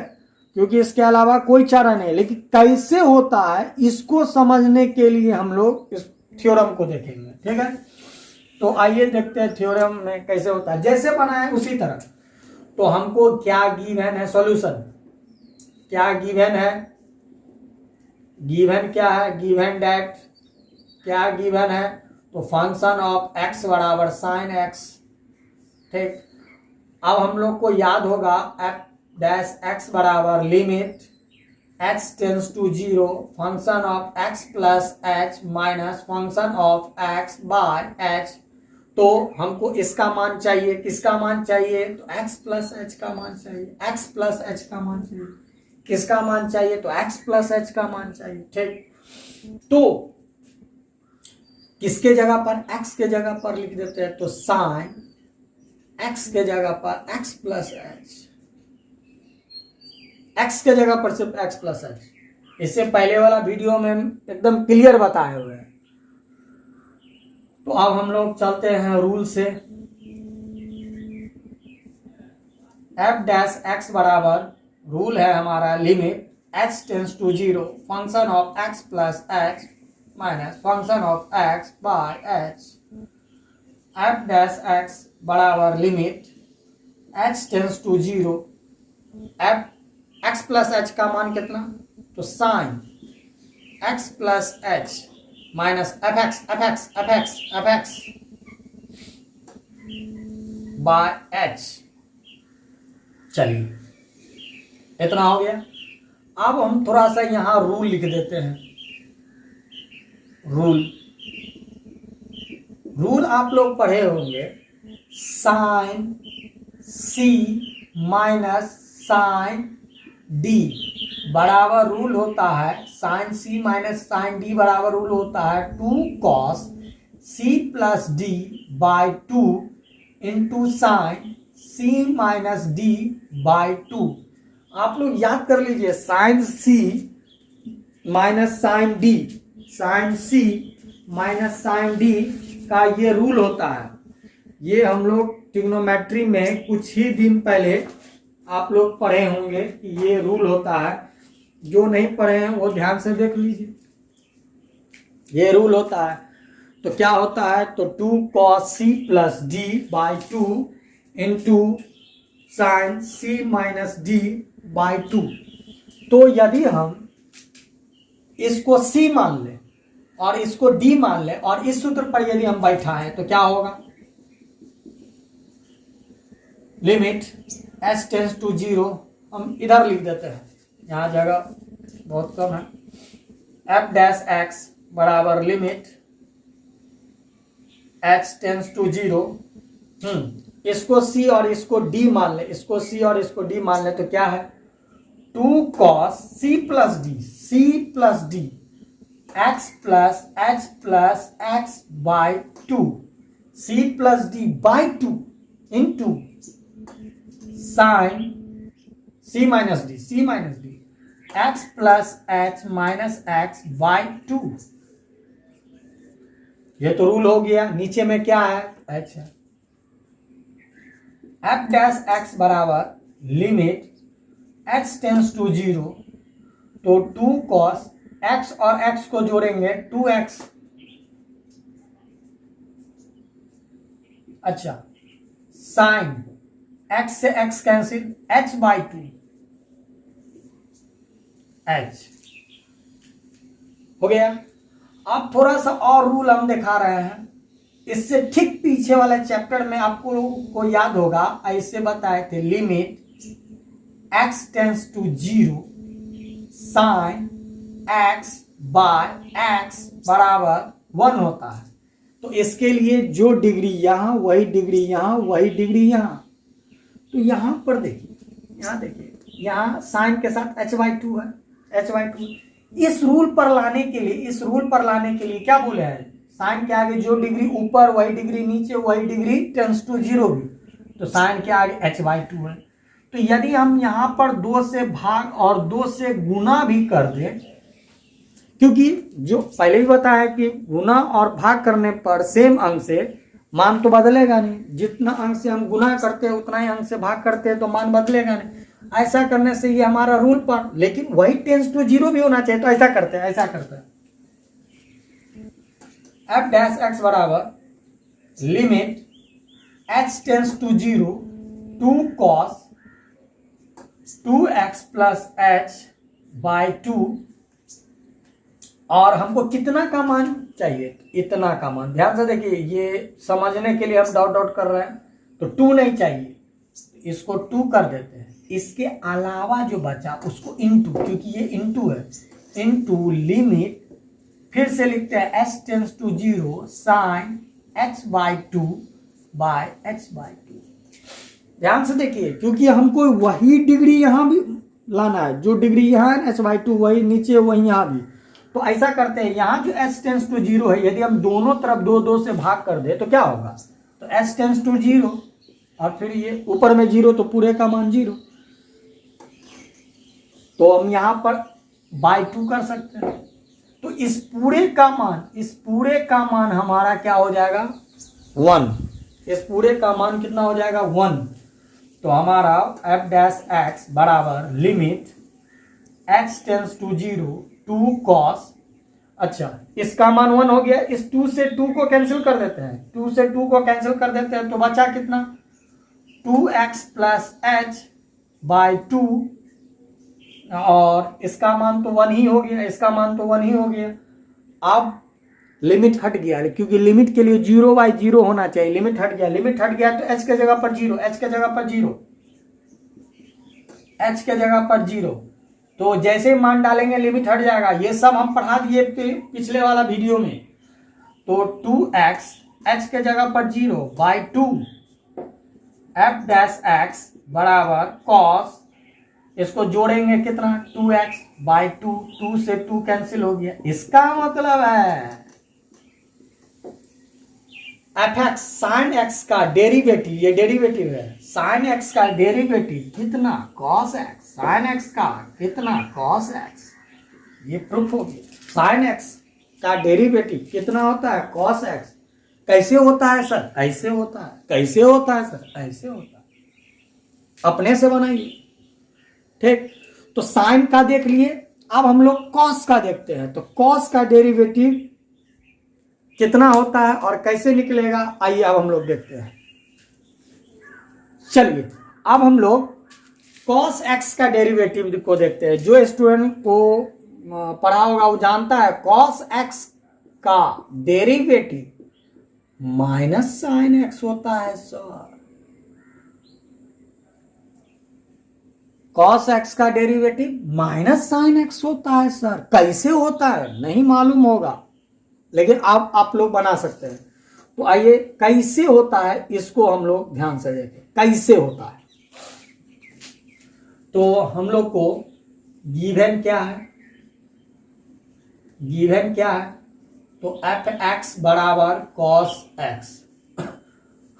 क्योंकि इसके अलावा कोई चारा नहीं। लेकिन कैसे होता है इसको समझने के लिए हम लोग इस थ्योरम को देखेंगे। ठीक है, तो आइए देखते हैं थ्योरम में कैसे होता है। जैसे बनाए उसी तरह। तो हमको क्या गिवन है, सॉल्यूशन क्या गिवन है, गिवन क्या है, गिवन डैट क्या गिवन है, तो फंक्शन ऑफ एक्स बराबर साइन एक्स। ठीक, अब हम लोग को याद होगा एफ डैश एक्स बराबर limit x tends to 0 function of x plus H minus function of x by H. तो हमको इसका मान चाहिए, किसका मान चाहिए, तो x प्लस एच का मान चाहिए, x प्लस एच का मान चाहिए, किसका मान चाहिए, तो x प्लस एच का मान चाहिए। ठीक, तो किसके जगह पर, x के जगह पर लिख देते हैं, तो साइन x के जगह पर x प्लस एच, x के जगह पर सिर्फ x प्लस एच। इससे पहले वाला वीडियो में एकदम क्लियर बताए हुए हैं। तो अब हम लोग चलते हैं रूल से। f डैश x बराबर रूल है हमारा limit x tends to 0 function of x plus H minus function of x by H. f dash x बराबर limit h tends to 0 f x plus H का मान कितना, तो sine x plus H minus F X by H. चलिए इतना हो गया। अब हम थोड़ा सा यहां रूल लिख देते हैं। रूल आप लोग पढ़े होंगे, साइन सी माइनस साइन डी बराबर रूल होता है, साइन सी माइनस साइन डी बराबर रूल होता है 2 cos c plus d by 2 into sine C minus d by 2। आप लोग याद कर लीजिए, साइन सी माइनस साइन डी, साइन सी माइनस साइन डी का ये रूल होता है। ये हम लोग ट्रिग्नोमेट्री में कुछ ही दिन पहले आप लोग पढ़े होंगे कि ये रूल होता है। जो नहीं पढ़े हैं वो ध्यान से देख लीजिए, ये रूल होता है। तो क्या होता है, तो 2 cos c plus D by 2 into sine C minus D by 2। तो यदि हम इसको c मान लें और इसको d मान लें और इस सूत्र पर यदि हम बैठाएं तो क्या होगा, लिमिट h टेंस टू 0, हम इधर लिख देते हैं, यहाँ जगह बहुत कम है, f डैश x बराबर लिमिट h टेंस टू 0। इसको c और इसको d मान ले, इसको c और इसको d मान ले, तो क्या है 2 cos c plus d x plus h plus x by 2 c plus d by 2 into sign c minus D x plus h minus x by 2। ये तो रूल हो गया। नीचे में क्या है h है। f डैश x बराबर लिमिट x टेंस टू 0, तो 2 cos x और x को जोड़ेंगे 2x। अच्छा, साइन x से x cancel, h by 2 h हो गया। अब थोड़ा सा और रूल हम दिखा रहे हैं, इससे ठीक पीछे वाले चैप्टर में आपको को याद होगा, ऐसे बताए थे limit x tends to 0 sine x by x बराबर 1 होता है। तो इसके लिए जो डिग्री यहां वही डिग्री यहां वही डिग्री यहां, तो यहां पर देखिए, यहां देखिए, यहां साइन के साथ h बाई 2 है, h बाई 2। इस रूल पर लाने के लिए क्या बोले हैं, साइन के आगे जो डिग्री ऊपर वही डिग्री नीचे वही डिग्री टेंस टू 0 भी, तो साइन के आगे h बाई 2 है। तो यदि हम यहां पर 2 से भाग और 2 से गुना भी कर दें, क्योंकि जो पहले भी बताया कि गुना और भाग करने पर सेम अंक से मान तो बदलेगा नहीं, जितना अंक से हम गुना करते हैं उतना ही अंक से भाग करते हैं तो मान बदलेगा नहीं। ऐसा करने से ये हमारा रूल पर, लेकिन वही टेंस टू 0 भी होना चाहिए, तो ऐसा करते हैं f डैश x बराबर limit h tends to 0 2 cos 2x plus h by 2, और हमको कितना का मान चाहिए, इतना का मान। ध्यान से देखिए, ये समझने के लिए हम डॉट डॉट कर रहे हैं, तो 2 नहीं चाहिए, इसको 2 कर देते हैं। इसके अलावा जो बचा उसको इनटू, क्योंकि ये इनटू है, इनटू लिमिट, फिर से लिखते हैं h tends to 0 sine h by 2 by h by 2। ध्यान से देखिए, क्योंकि हमको वही डिग्री यहां भी लाना है, जो डिग्री यहां है h बाई 2 वही नीचे वही यहां भी। तो ऐसा करते हैं, यहां जो h टेंस टू 0 है, यदि हम दोनों तरफ 2 से भाग कर दे तो क्या होगा, तो h टेंस टू 0 और फिर ये ऊपर में 0, तो पूरे का मान 0। तो हम यहां पर बाई 2 कर सकते हैं, तो इस पूरे का मान हमारा क्या हो जाएगा 1। इस पूरे का मान कितना हो जाएगा 1। तो हमारा f डैश x बराबर limit x tends to 0 2 cos, अच्छा इसका मान 1 हो गया। इस 2 से 2 को कैंसिल कर देते हैं, 2 से 2 को कैंसिल कर देते हैं, तो बचा कितना 2x प्लस h बाई 2, और इसका मान तो 1 ही हो गया, इसका मान तो 1 ही हो गया। अब लिमिट हट गया, क्योंकि लिमिट के लिए 0 बाई 0 होना चाहिए, लिमिट हट गया तो h के जगह पर 0, h के जगह पर 0, तो जैसे मान डालेंगे लिमिट हट जाएगा। ये सब हम पढ़ा दिए पिछले वाला वीडियो में। तो 2x h के जगह पर 0 बाई 2 f डैश x बराबर cos, इसको जोड़ेंगे कितना 2x बाई 2, 2 से 2 कैंसिल हो गया। इसका मतलब है fx साइन x का डेरिवेटिव, ये डेरिवेटिव है, साइन x का डेरिवेटिव कितना cos x, साइन x का कितना cos x, ये प्रूफ हो गया। साइन x का डेरिवेटिव कितना होता है cos x। कैसे होता है सर, ऐसे होता है। कैसे होता है सर, ऐसे होता है। अपने से बनाइए, ठीक। तो साइन का देख लिए, अब हम लोग कॉस का देखते हैं। तो कॉस का डेरिवेटिव कितना होता है और कैसे निकलेगा, आइए अब हम लोग देखते हैं। चलिए अब हम लोग कॉस एक्स का डेरिवेटिव को देखते हैं। जो स्टूडेंट को पढ़ा होगा वो जानता है कॉस एक्स का डेरिवेटिव माइनस साइन एक्स होता है सर। कॉस एक्स का डेरिवेटिव माइनस साइन एक्स होता है सर। कैसे होता है नहीं मालूम होगा, लेकिन आप लोग बना सकते हैं। तो आइए कैसे होता है इसको हम लोग ध्यान से देखें, कैसे होता है। तो हम लोग को गिवन क्या है, गिवन क्या है, तो एफ एक्स बराबर कॉस एक्स।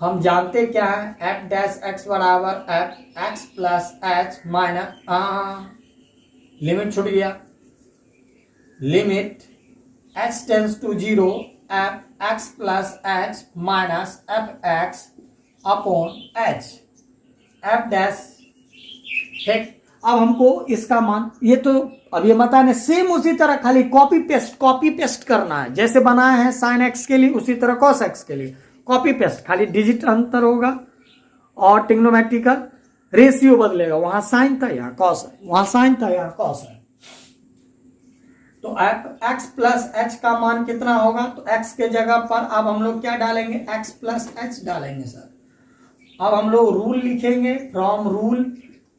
हम जानते क्या है, एफ डैश एक्स बराबर F X plus H minus, limit छूट गया, limit H tends to 0 F X plus H minus F X upon H F dash. ठीक, अब हमको इसका मान, ये तो अब ये बताया ना, सेम उसी तरह खाली कॉपी पेस्ट करना है। जैसे बनाया है साइन एक्स के लिए उसी तरह कॉस एक्स के लिए कॉपी पेस्ट, खाली डिजिट अंतर होगा और ट्रिग्नोमेट्रिकल रेशियो बदलेगा। वहां साइन था यहाँ कॉस है, वहां साइन था यहाँ कॉस है। तो एफ एक्स प्लस एच का मान कितना होगा, तो एक्स के जगह पर अब हम लोग क्या डालेंगे, एक्स प्लस एच डालेंगे सर। अब हम लोग रूल लिखेंगे, फ्रॉम रूल।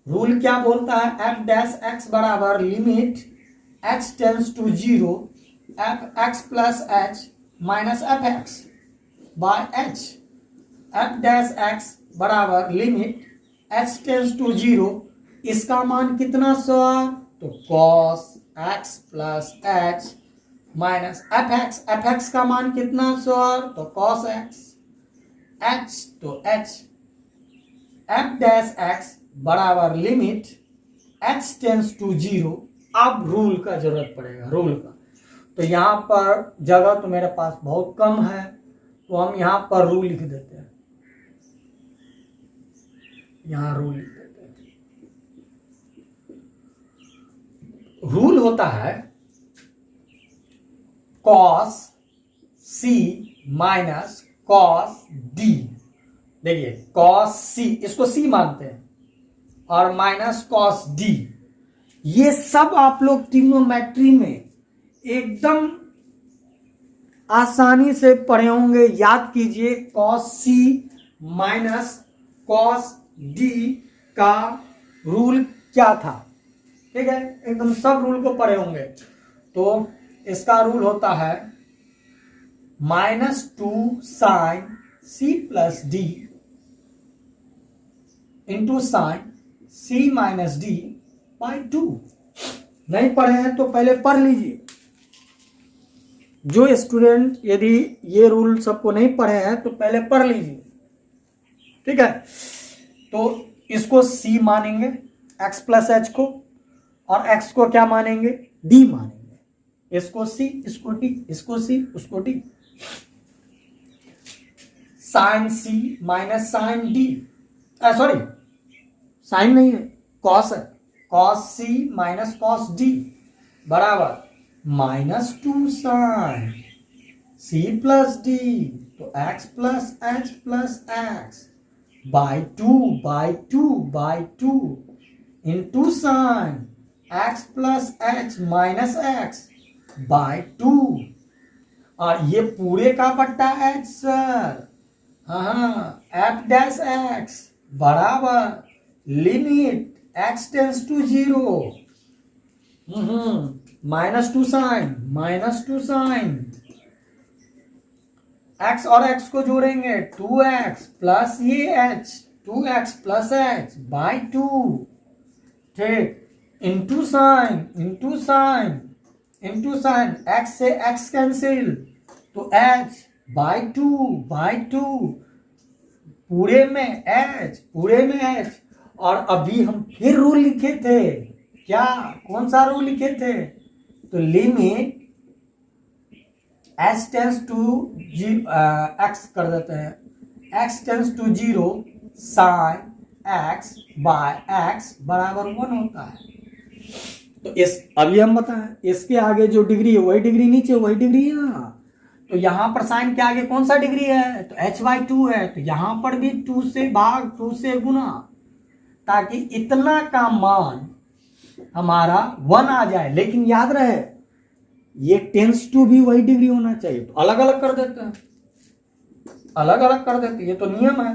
रूल क्या बोलता है, एफ डैश एक्स बराबर limit H tends to 0 F X plus H minus F X by H. F dash x बराबर लिमिट एच टेंस टू 0, इसका मान कितना सर, तो cos X plus H minus F X. F X का मान कितना sir, तो cos X, H तो एच। एफ डैश एक्स बराबर लिमिट एच टेंस टू 0। अब रूल का जरूरत पड़ेगा, रूल का। तो यहां पर जगह तो मेरे पास बहुत कम है, तो हम यहां पर रूल लिख देते हैं, यहां रूल लिख देते हैं। रूल होता है cos c minus cos D. देखिए कॉस सी, इसको सी मानते हैं, और माइनस कॉस डी। ये सब आप लोग ट्रिग्नोमेट्री में एकदम आसानी से पढ़े होंगे, याद कीजिए। Cos c minus cos D का रूल क्या था, ठीक है, एकदम सब रूल को पढ़े होंगे। तो इसका रूल होता है -2 sine C plus D into sine C minus D by 2। नहीं पढ़े हैं तो पहले पढ़ लीजिए। जो स्टूडेंट यदि ये रूल सबको नहीं पढ़े हैं तो पहले पढ़ लीजिए, ठीक है। तो इसको सी मानेंगे एक्स प्लस एच को, और एक्स को क्या मानेंगे, डी मानेंगे। इसको सी, इसको डी, इसको सी, उसको डी। साइन सी minus sine d, sorry sine नहीं है, कॉस है, cos c minus cos d बराबर -2 साइन सी प्लस डी, तो x plus h plus x by 2 into sine x plus H minus x by 2। और ये पूरे का पट्टा एच सर, हाँ, एफ डैश एक्स बराबर limit x tends to 0 -2 sine x और एक्स को जोड़ेंगे 2x प्लस ये h, 2x plus h by 2, ठीक, इंटू साइन एक्स से एक्स कैंसिल, तो h बाई 2 पूरे में h। और अभी हम फिर रूल लिखे थे, क्या, कौन सा रूल लिखे थे, तो limit x tends to x कर देते हैं, x tends to 0 sine x by x बराबर 1 होता है। तो इस अभी हम बताएं, इसके आगे जो डिग्री है वही डिग्री, नीचे वही डिग्री है ना। तो यहां पर साइन के आगे कौन सा डिग्री है, तो h/2 है, तो यहां पर भी 2 से भाग, 2 से गुना, ताकि इतना का मान हमारा 1 आ जाए। लेकिन याद रहे ये टेंस टू भी वही डिग्री होना चाहिए, तो अलग अलग कर देते हैं, अलग अलग कर देते, ये तो नियम है,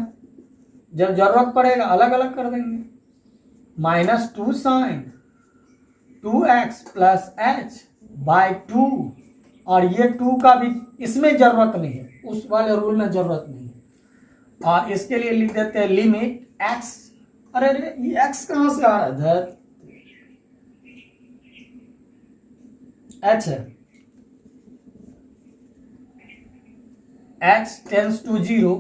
जब जरूरत पड़ेगा अलग अलग कर देंगे। -2 sine 2x plus h by 2, और ये 2 का भी इसमें जरूरत नहीं है, उस वाले रूल में जरूरत नहीं है। और इसके लिए लिख देते हैं लिमिट x, अरे ये x कहां से आ रहा है, h है, x tends to 0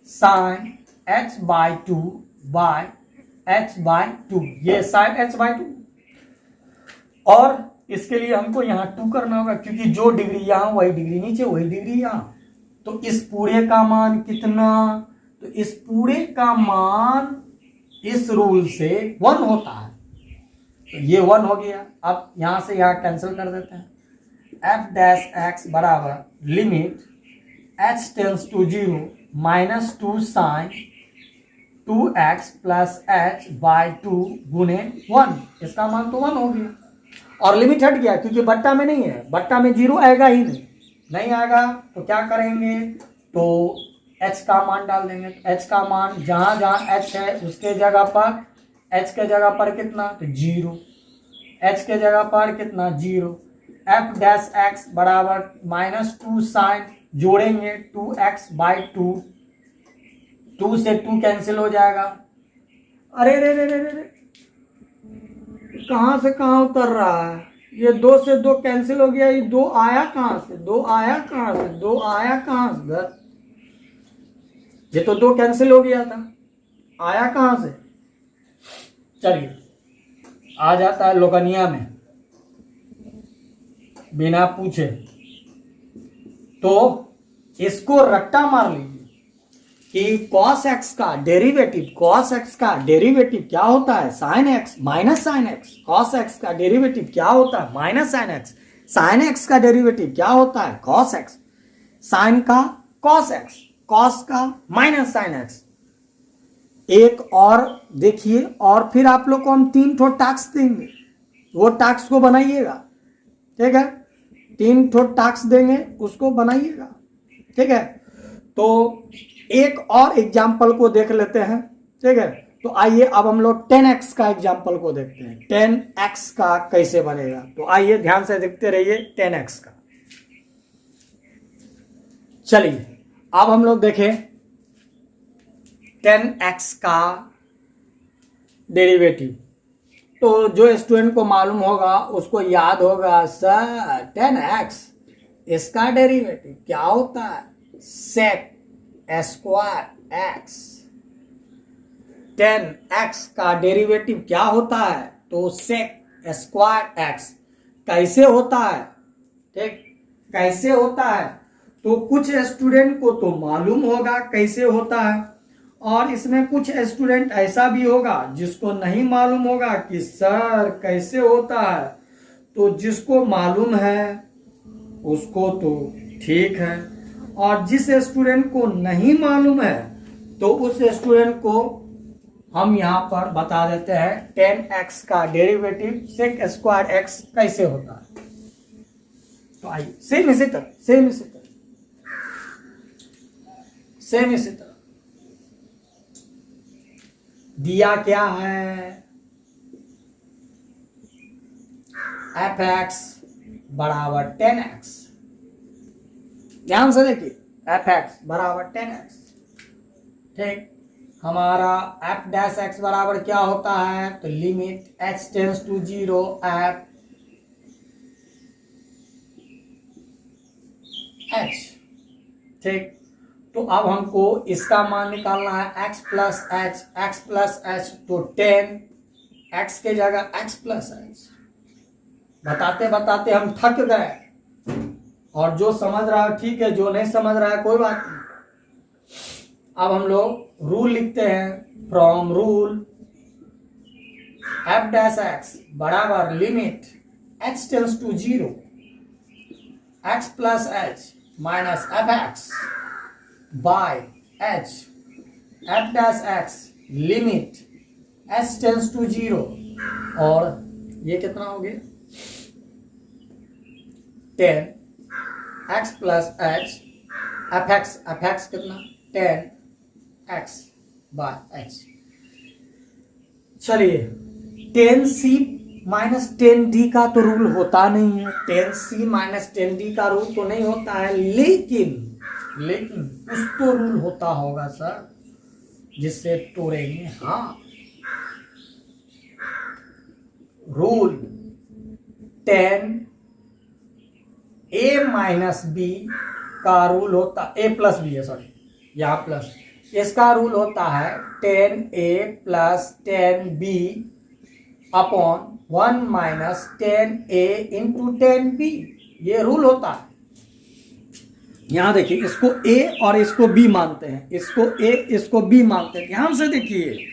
sine h by 2 by h by 2, ये साइन h बाई 2। और इसके लिए हमको यहाँ 2 करना होगा, क्योंकि जो डिग्री यहाँ वही डिग्री नीचे, वही डिग्री यहाँ। तो इस पूरे का मान कितना, तो इस पूरे का मान इस रूल से 1 होता है, तो ये 1 हो गया। अब यहां से यहां कैंसिल कर देते हैं। f डैश x बराबर limit h tends to 0 minus 2 sine 2x plus h by 2 गुने 1, इसका मान तो 1 हो गया। और लिमिट हट गया क्योंकि बट्टा में नहीं है, बट्टा में 0 आएगा ही नहीं आएगा तो क्या करेंगे, तो h का मान डाल देंगे। h का मान जहां जहां h है उसके जगह पर, h के जगह पर कितना, तो 0, h के जगह पर कितना 0। f डैश x बराबर माइनस 2 साइन, जोड़ेंगे 2x बाई 2, 2 से 2 कैंसिल हो जाएगा। अरे रे रे रे रे, कहां से कहां उतर रहा है, ये 2 से 2 कैंसिल हो गया, ये 2 आया कहां से, 2 आया कहां से, 2 आया कहां से, ये तो 2 कैंसिल हो गया था, आया कहां से। चलिए आ जाता है लोकनिया में बिना पूछे, तो इसको रट्टा मार लीजिए कि cos x का डेरिवेटिव, cos x का डेरिवेटिव क्या होता है, sin x minus sin x। cos x का डेरिवेटिव क्या होता है, minus sin x। sin x का डेरिवेटिव क्या होता है, cos x। sin का cos x, cos का माइनस sin x। एक और देखिए, और फिर आप लोग को हम 3 ठो टास्क देंगे, वो टास्क को बनाइएगा, ठीक है। 3 ठो टास्क देंगे, उसको बनाइएगा, ठीक है। तो एक और एग्जाम्पल को देख लेते हैं, ठीक है। तो आइए अब हम लोग 10x का एग्जाम्पल को देखते हैं, 10x का कैसे बनेगा। तो आइए ध्यान से देखते रहिए 10x का। चलिए अब हम लोग देखें 10x का डेरिवेटिव। तो जो स्टूडेंट को मालूम होगा उसको याद होगा, सर 10x इसका डेरिवेटिव क्या होता है, सेक स्क्वायर एक्स। 10x का डेरिवेटिव क्या होता है, तो सेक स्क्वायर एक्स। कैसे होता है, ठीक, कैसे होता है, तो कुछ स्टूडेंट को तो मालूम होगा कैसे होता है, और इसमें कुछ स्टूडेंट ऐसा भी होगा जिसको नहीं मालूम होगा कि सर कैसे होता है। तो जिसको मालूम है उसको तो ठीक है, और जिस स्टूडेंट को नहीं मालूम है तो उस स्टूडेंट को हम यहाँ पर बता देते हैं 10x का डेरिवेटिव सेक स्क्वायर एक्स कैसे होता है। तो आइए सेम इसी तरह दिया क्या है, fx बराबर 10x। ध्यान से देखिए, fx बराबर 10x, ठीक। हमारा f डैश x बराबर क्या होता है, तो limit h tends to 0 f h, ठीक। तो अब हमको इसका मान निकालना है x प्लस h, तो 10 x के जगह x प्लस h। बताते बताते हम थक गए, और जो समझ रहा है ठीक है, जो नहीं समझ रहा है कोई बात नहीं। अब हम लोग रूल लिखते हैं, from rule f dash x बराबर limit h tends to 0 x plus h minus fx by h, f dash x limit h tends to 0, और ये कितना हो गया 10 x प्लस h fx कितना 10 x बाय h। चलिए 10c -10d का तो रूल होता नहीं है, 10c - 10d का रूल तो नहीं होता है, लेकिन कुछ तो रूल होता होगा सर जिससे तोड़ेंगे। हाँ, रूल 10a-b का रूल होता, a+b है, सॉरी यहाँ प्लस, इसका रूल होता है 10a + 10b upon 1 - 10a × 10b, ये रूल होता है। यहां देखिए, इसको a और इसको b मानते हैं, इसको a इसको b मानते हैं, ध्यान से देखिए,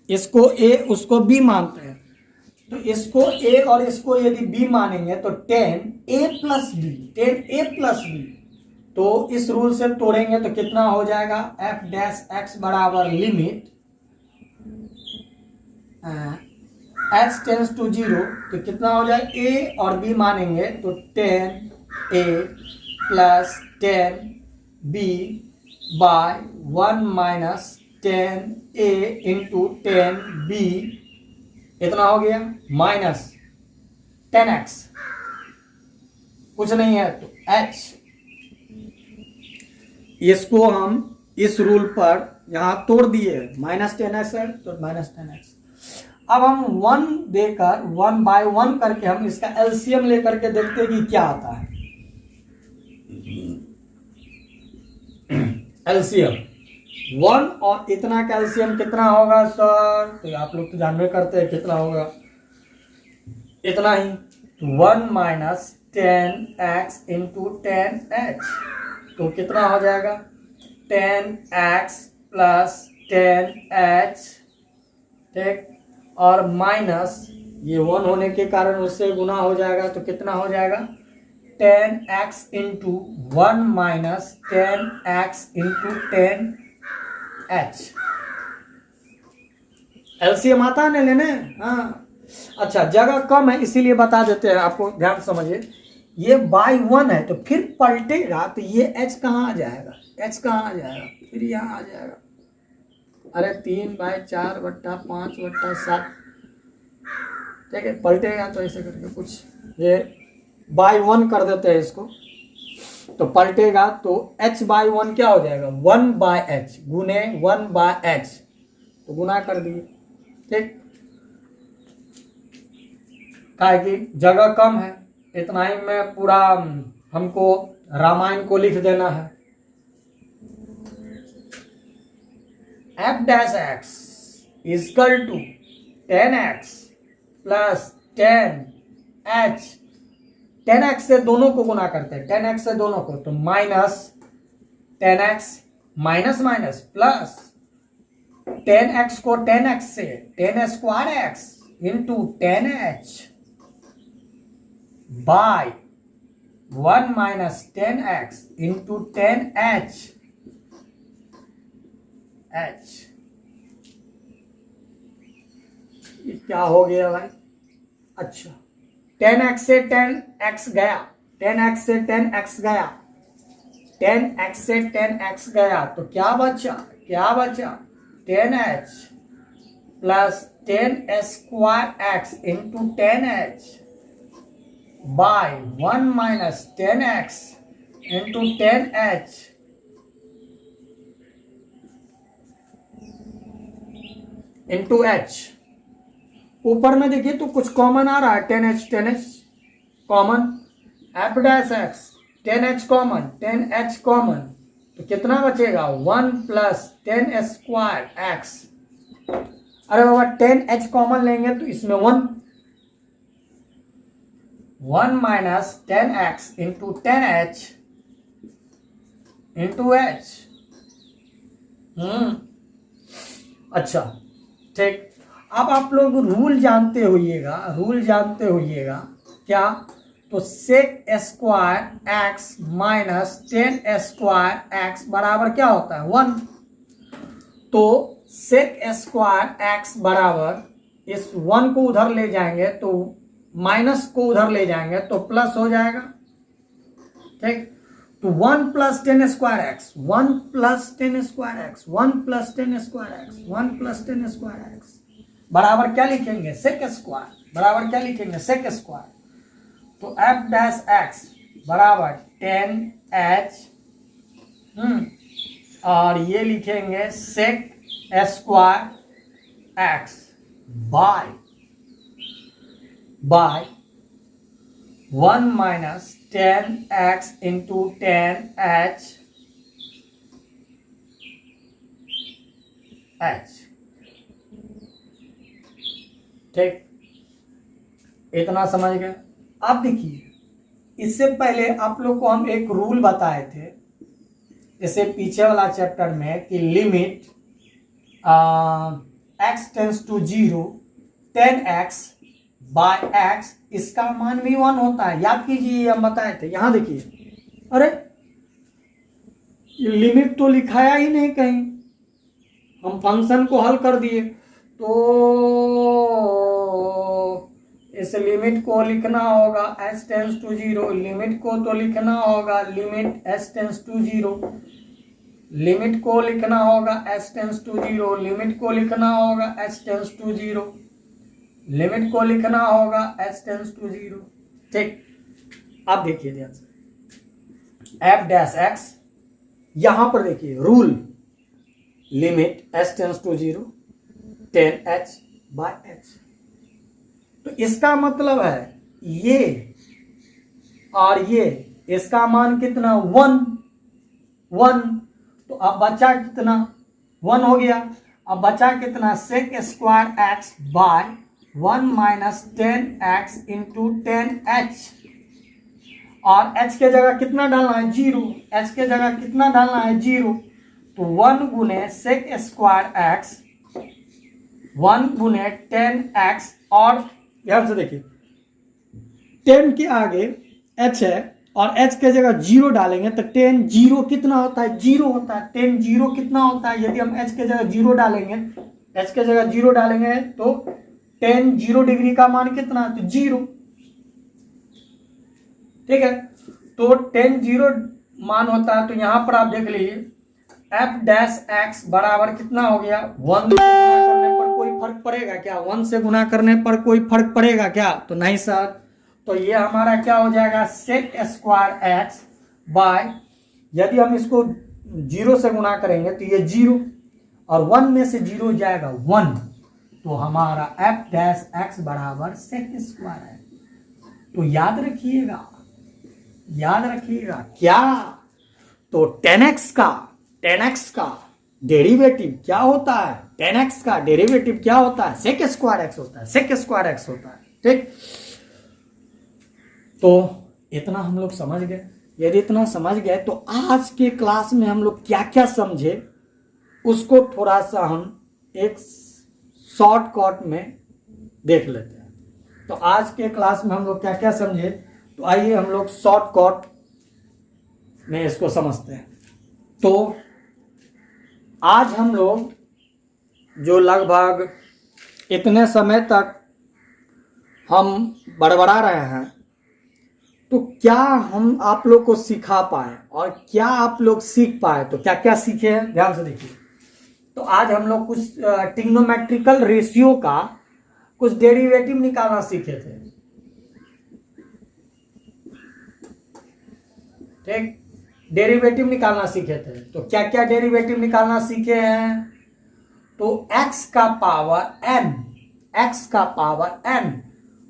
इसको a उसको b मानते हैं, तो इसको a और इसको यदि b मानेंगे तो 10a + b, तो इस रूल से तोड़ेंगे तो कितना हो जाएगा, f' बराबर लिमिट x टेंड्स टू 0, तो कितना हो जाएगा, a और b मानेंगे तो 10a + 10b bye 1 - 10a × 10b, इतना हो गया, माइनस 10x, कुछ नहीं है तो h। इसको हम इस रूल पर यहां तोड़ दिए, -10x है तो -10x। अब हम 1 देकर 1/1 करके हम इसका एलसीएम लेकर के देखते हैं कि क्या आता है। एलसीएम 1 और इतना का एलसीएम कितना होगा सर, तो आप लोग तो जानबे करते हैं कितना होगा, इतना ही, 1 - 10x × 10h, तो कितना हो जाएगा, 10x + 10h, ठीक, और माइनस ये 1 होने के कारण उससे गुना हो जाएगा, तो कितना हो जाएगा, 10x × 1 - 10x × 10h। एलसीएम आता है ना लेने, हाँ। अच्छा, जगह कम है इसीलिए बता देते हैं आपको, ध्यान समझिए, ये बाई 1 है तो फिर पलटेगा तो ये h कहाँ आ जाएगा, h कहाँ आ जाएगा, फिर यहाँ आ जाएगा, अरे 3/4/5/7, ठीक है, पलटेगा तो ऐसे करके कुछ, ये बाई 1 कर देते हैं इसको, तो पलटेगा तो h/1 क्या हो जाएगा, 1/h गुने 1/h, तो गुना कर दिए, ठीक, काहे कि जगह कम है, इतना ही में पूरा हमको रामायण को लिख देना है। f' = 10x + 10h, 10x से दोनों को गुना करते हैं, 10x से दोनों को, तो -10x माइनस प्लस 10x को 10x से 10² × 10h bye 1 - 10x × 10h h। ये क्या हो गया भाई, अच्छा 10x से 10x गया, 10x से 10x गया, 10x से 10x गया, तो क्या बचा 10h + 10² × 10h bye 1 - 10x × 10h × h। ऊपर में देखिए तो कुछ कॉमन आ रहा है, 10h common, f' 10h common, 10h common, तो कितना बचेगा, 1 + 10² अरे बाबा 10h कॉमन लेंगे तो इसमें 1 - 10x × 10h × h। अच्छा, ठीक, अब आप लोग रूल जानते होइएगा क्या, तो sec² x - 10² बराबर क्या होता है, 1, तो sec² x बराबर, इस 1 को उधर ले जाएंगे तो माइनस को उधर ले जाएंगे तो प्लस हो जाएगा, ठीक, तो 1 + 10² x, 1 + 10² x, 1 + 10² x, 1 + 10² x बराबर क्या लिखेंगे, सेक स्क्वायर, बराबर क्या लिखेंगे, सेक स्क्वायर। तो एफ डैश एक्स बराबर 10h और ये लिखेंगे sec square X by 1 minus 10x into 10h ठीक, इतना समझ गए। अब देखिए, इससे पहले आप लोग को हम एक रूल बताए थे इससे पीछे वाला चैप्टर में कि limit x tends to 0 10x by x, इसका मान भी 1 होता है, याद कीजिए हम बताए थे। यहां देखिए, अरे लिमिट तो लिखाया ही नहीं कहीं, हम फंक्शन को हल कर दिए। तो इस लिमिट को लिखना होगा s टेंस टू 0, लिमिट को तो लिखना होगा limit s tends to 0, limit को लिखना होगा s टेंस टू 0, लिमिट को लिखना होगा s टेंस टू 0, लिमिट को लिखना होगा s टेंस टू 0। ठीक, अब देखिए ध्यान से, एफ डैश एक्स, यहां पर देखिए rule, limit s tends to 0 10h by h। तो इसका मतलब है ये और ये, इसका मान कितना 1। तो अब बचा कितना 1 हो गया। अब बचा कितना sec square X by 1 minus 10x into 10h, और h के जगह कितना डालना है 0, h के जगह कितना डालना है 0। तो 1 गुने सेक स्क्वायर एक्स 1 गुने 10x, और ध्यान से देखिए 10 के आगे h है और h के जगह 0 डालेंगे तो 10 0 कितना होता है 0 होता है। 10 0 कितना होता है, यदि हम h के जगह 0 डालेंगे, h के जगह 0 डालेंगे तो 10 0 डिग्री का मान कितना है, तो 0। ठीक है, तो 10 0 मान होता है। तो यहां पर आप देख लीजिए एफ डैश एक्स बराबर कितना हो गया, 1 से गुना करने पर कोई फर्क पड़ेगा क्या, 1 से गुना करने पर कोई फर्क पड़ेगा क्या, तो नहीं सर। तो ये हमारा क्या हो जाएगा, सेक स्क्वायर एक्स बाय, यदि हम इसको 0 से गुना करेंगे तो ये 0 और 1 में से 0 जाएगा 1, तो हमारा एफ डैश एक्स बराबर सेक स्क्वायर है। तो याद रखिएगा क्या, तो 10x का डेरिवेटिव क्या होता है, 10x का डेरिवेटिव क्या होता है, सेक स्क्वायर एक्स होता है, सेक स्क्वायर एक्स होता है। ठीक, तो इतना हम लोग समझ गए। यदि इतना समझ गए तो आज के क्लास में हम लोग क्या क्या समझे उसको थोड़ा सा हम एक शॉर्टकट में देख लेते हैं। तो आज के क्लास में हम लोग क्या क्या समझे, तो आइए हम लोग शॉर्टकट में इसको समझते हैं। तो आज हम लोग जो लगभग इतने समय तक हम बड़बड़ा रहे हैं, तो क्या हम आप लोग को सिखा पाए और क्या आप लोग सीख पाए, तो क्या क्या सीखे हैं ध्यान से देखिए। तो आज हम लोग कुछ ट्रिग्नोमेट्रिकल रेशियो का कुछ डेरिवेटिव निकालना सीखे थे। ठीक, डेरिवेटिव निकालना सीखे थे। तो क्या क्या डेरिवेटिव निकालना सीखे हैं, तो x का पावर n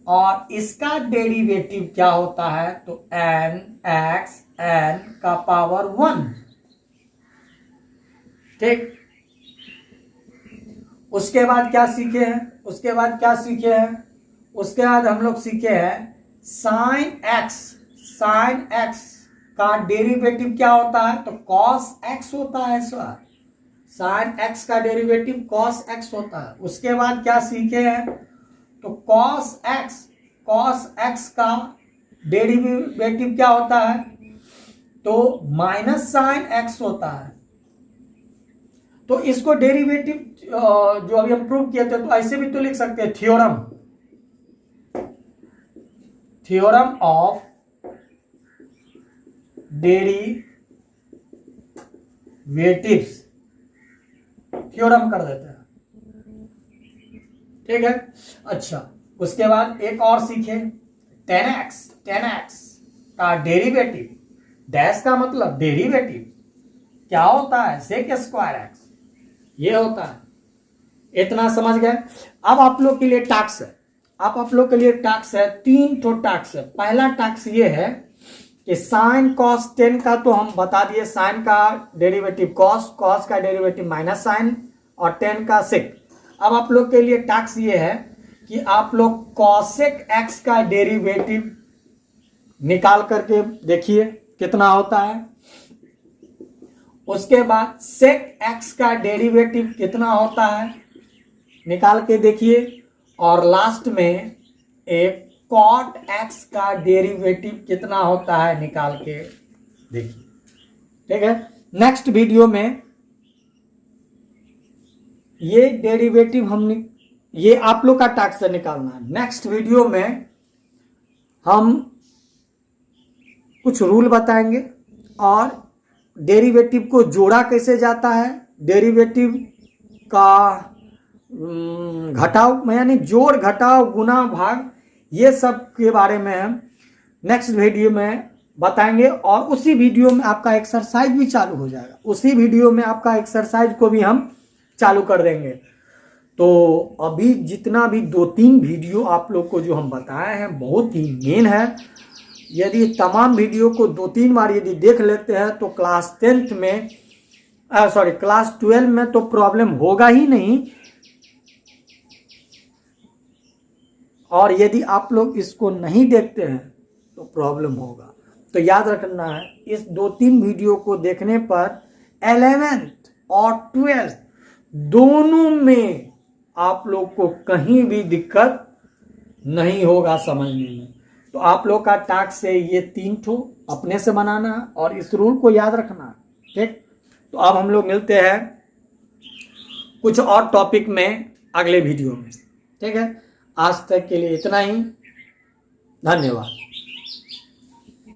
और इसका डेरिवेटिव क्या होता है, तो n(x) n का पावर 1। ठीक, उसके बाद क्या सीखे हैं, उसके बाद हम लोग सीखे हैं साइन x का डेरिवेटिव क्या होता है, तो cos x होता है सर, साइन x का डेरिवेटिव cos x होता है। उसके बाद क्या सीखे हैं, तो cos x का डेरिवेटिव क्या होता है, तो माइनस साइन x होता है। तो इसको डेरिवेटिव जो अभी हम प्रूव किए थे, तो ऐसे भी तो लिख सकते हैं, थ्योरम ऑफ डेरिवेटिव्स, थ्योरम कर देते हैं। ठीक है। अच्छा, उसके बाद एक और सीखे 10x का डेरिवेटिव, डैश का मतलब डेरिवेटिव क्या होता है, सेक स्क्वायर एक्स, ये होता है। इतना समझ गए। अब आप लोग के लिए टास्क है, आप लोग के लिए टास्क है, 3 ठो टास्क है। पहला टास्क ये है कि साइन कॉस 10 का तो हम बता दिए, साइन का डेरिवेटिव कॉस, कॉस का डेरिवेटिव माइनस साइन और 10 का सेक। अब आप लोग के लिए टास्क ये है कि आप लोग कॉसेक एक्स का डेरिवेटिव निकाल करके देखिए कितना होता है। उसके बाद सेक एक्स का डेरिवेटिव कितना होता है निकाल के देखिए, और लास्ट में एक कॉट एक्स का डेरिवेटिव कितना होता है निकाल के देखिए। ठीक है, नेक्स्ट वीडियो में ये डेरिवेटिव हमने, ये आप लोग का टास्क से निकालना है। नेक्स्ट वीडियो में हम कुछ रूल बताएंगे और डेरिवेटिव को जोड़ा कैसे जाता है, डेरिवेटिव का घटाव यानी जोड़ घटाव गुना भाग, ये सब के बारे में हम नेक्स्ट वीडियो में बताएंगे। और उसी वीडियो में आपका एक्सरसाइज भी चालू हो जाएगा, उसी वीडियो में आपका एक्सरसाइज को भी हम चालू कर देंगे। तो अभी जितना भी 2-3 वीडियो आप लोग को जो हम बताए हैं बहुत ही मेन है। यदि तमाम वीडियो को 2-3 बार यदि देख लेते हैं तो क्लास 10th में क्लास 12 में तो प्रॉब्लम होगा ही नहीं, और यदि आप लोग इसको नहीं देखते हैं तो प्रॉब्लम होगा। तो याद रखना है, इस 2-3 वीडियो को देखने पर 11th और 12th दोनों में आप लोग को कहीं भी दिक्कत नहीं होगा समझने में। तो आप लोग का टास्क है ये 3 ठो अपने से बनाना और इस रूल को याद रखना। ठीक, तो अब हम लोग मिलते हैं कुछ और टॉपिक में अगले वीडियो में। ठीक है, आज तक के लिए इतना ही, धन्यवाद।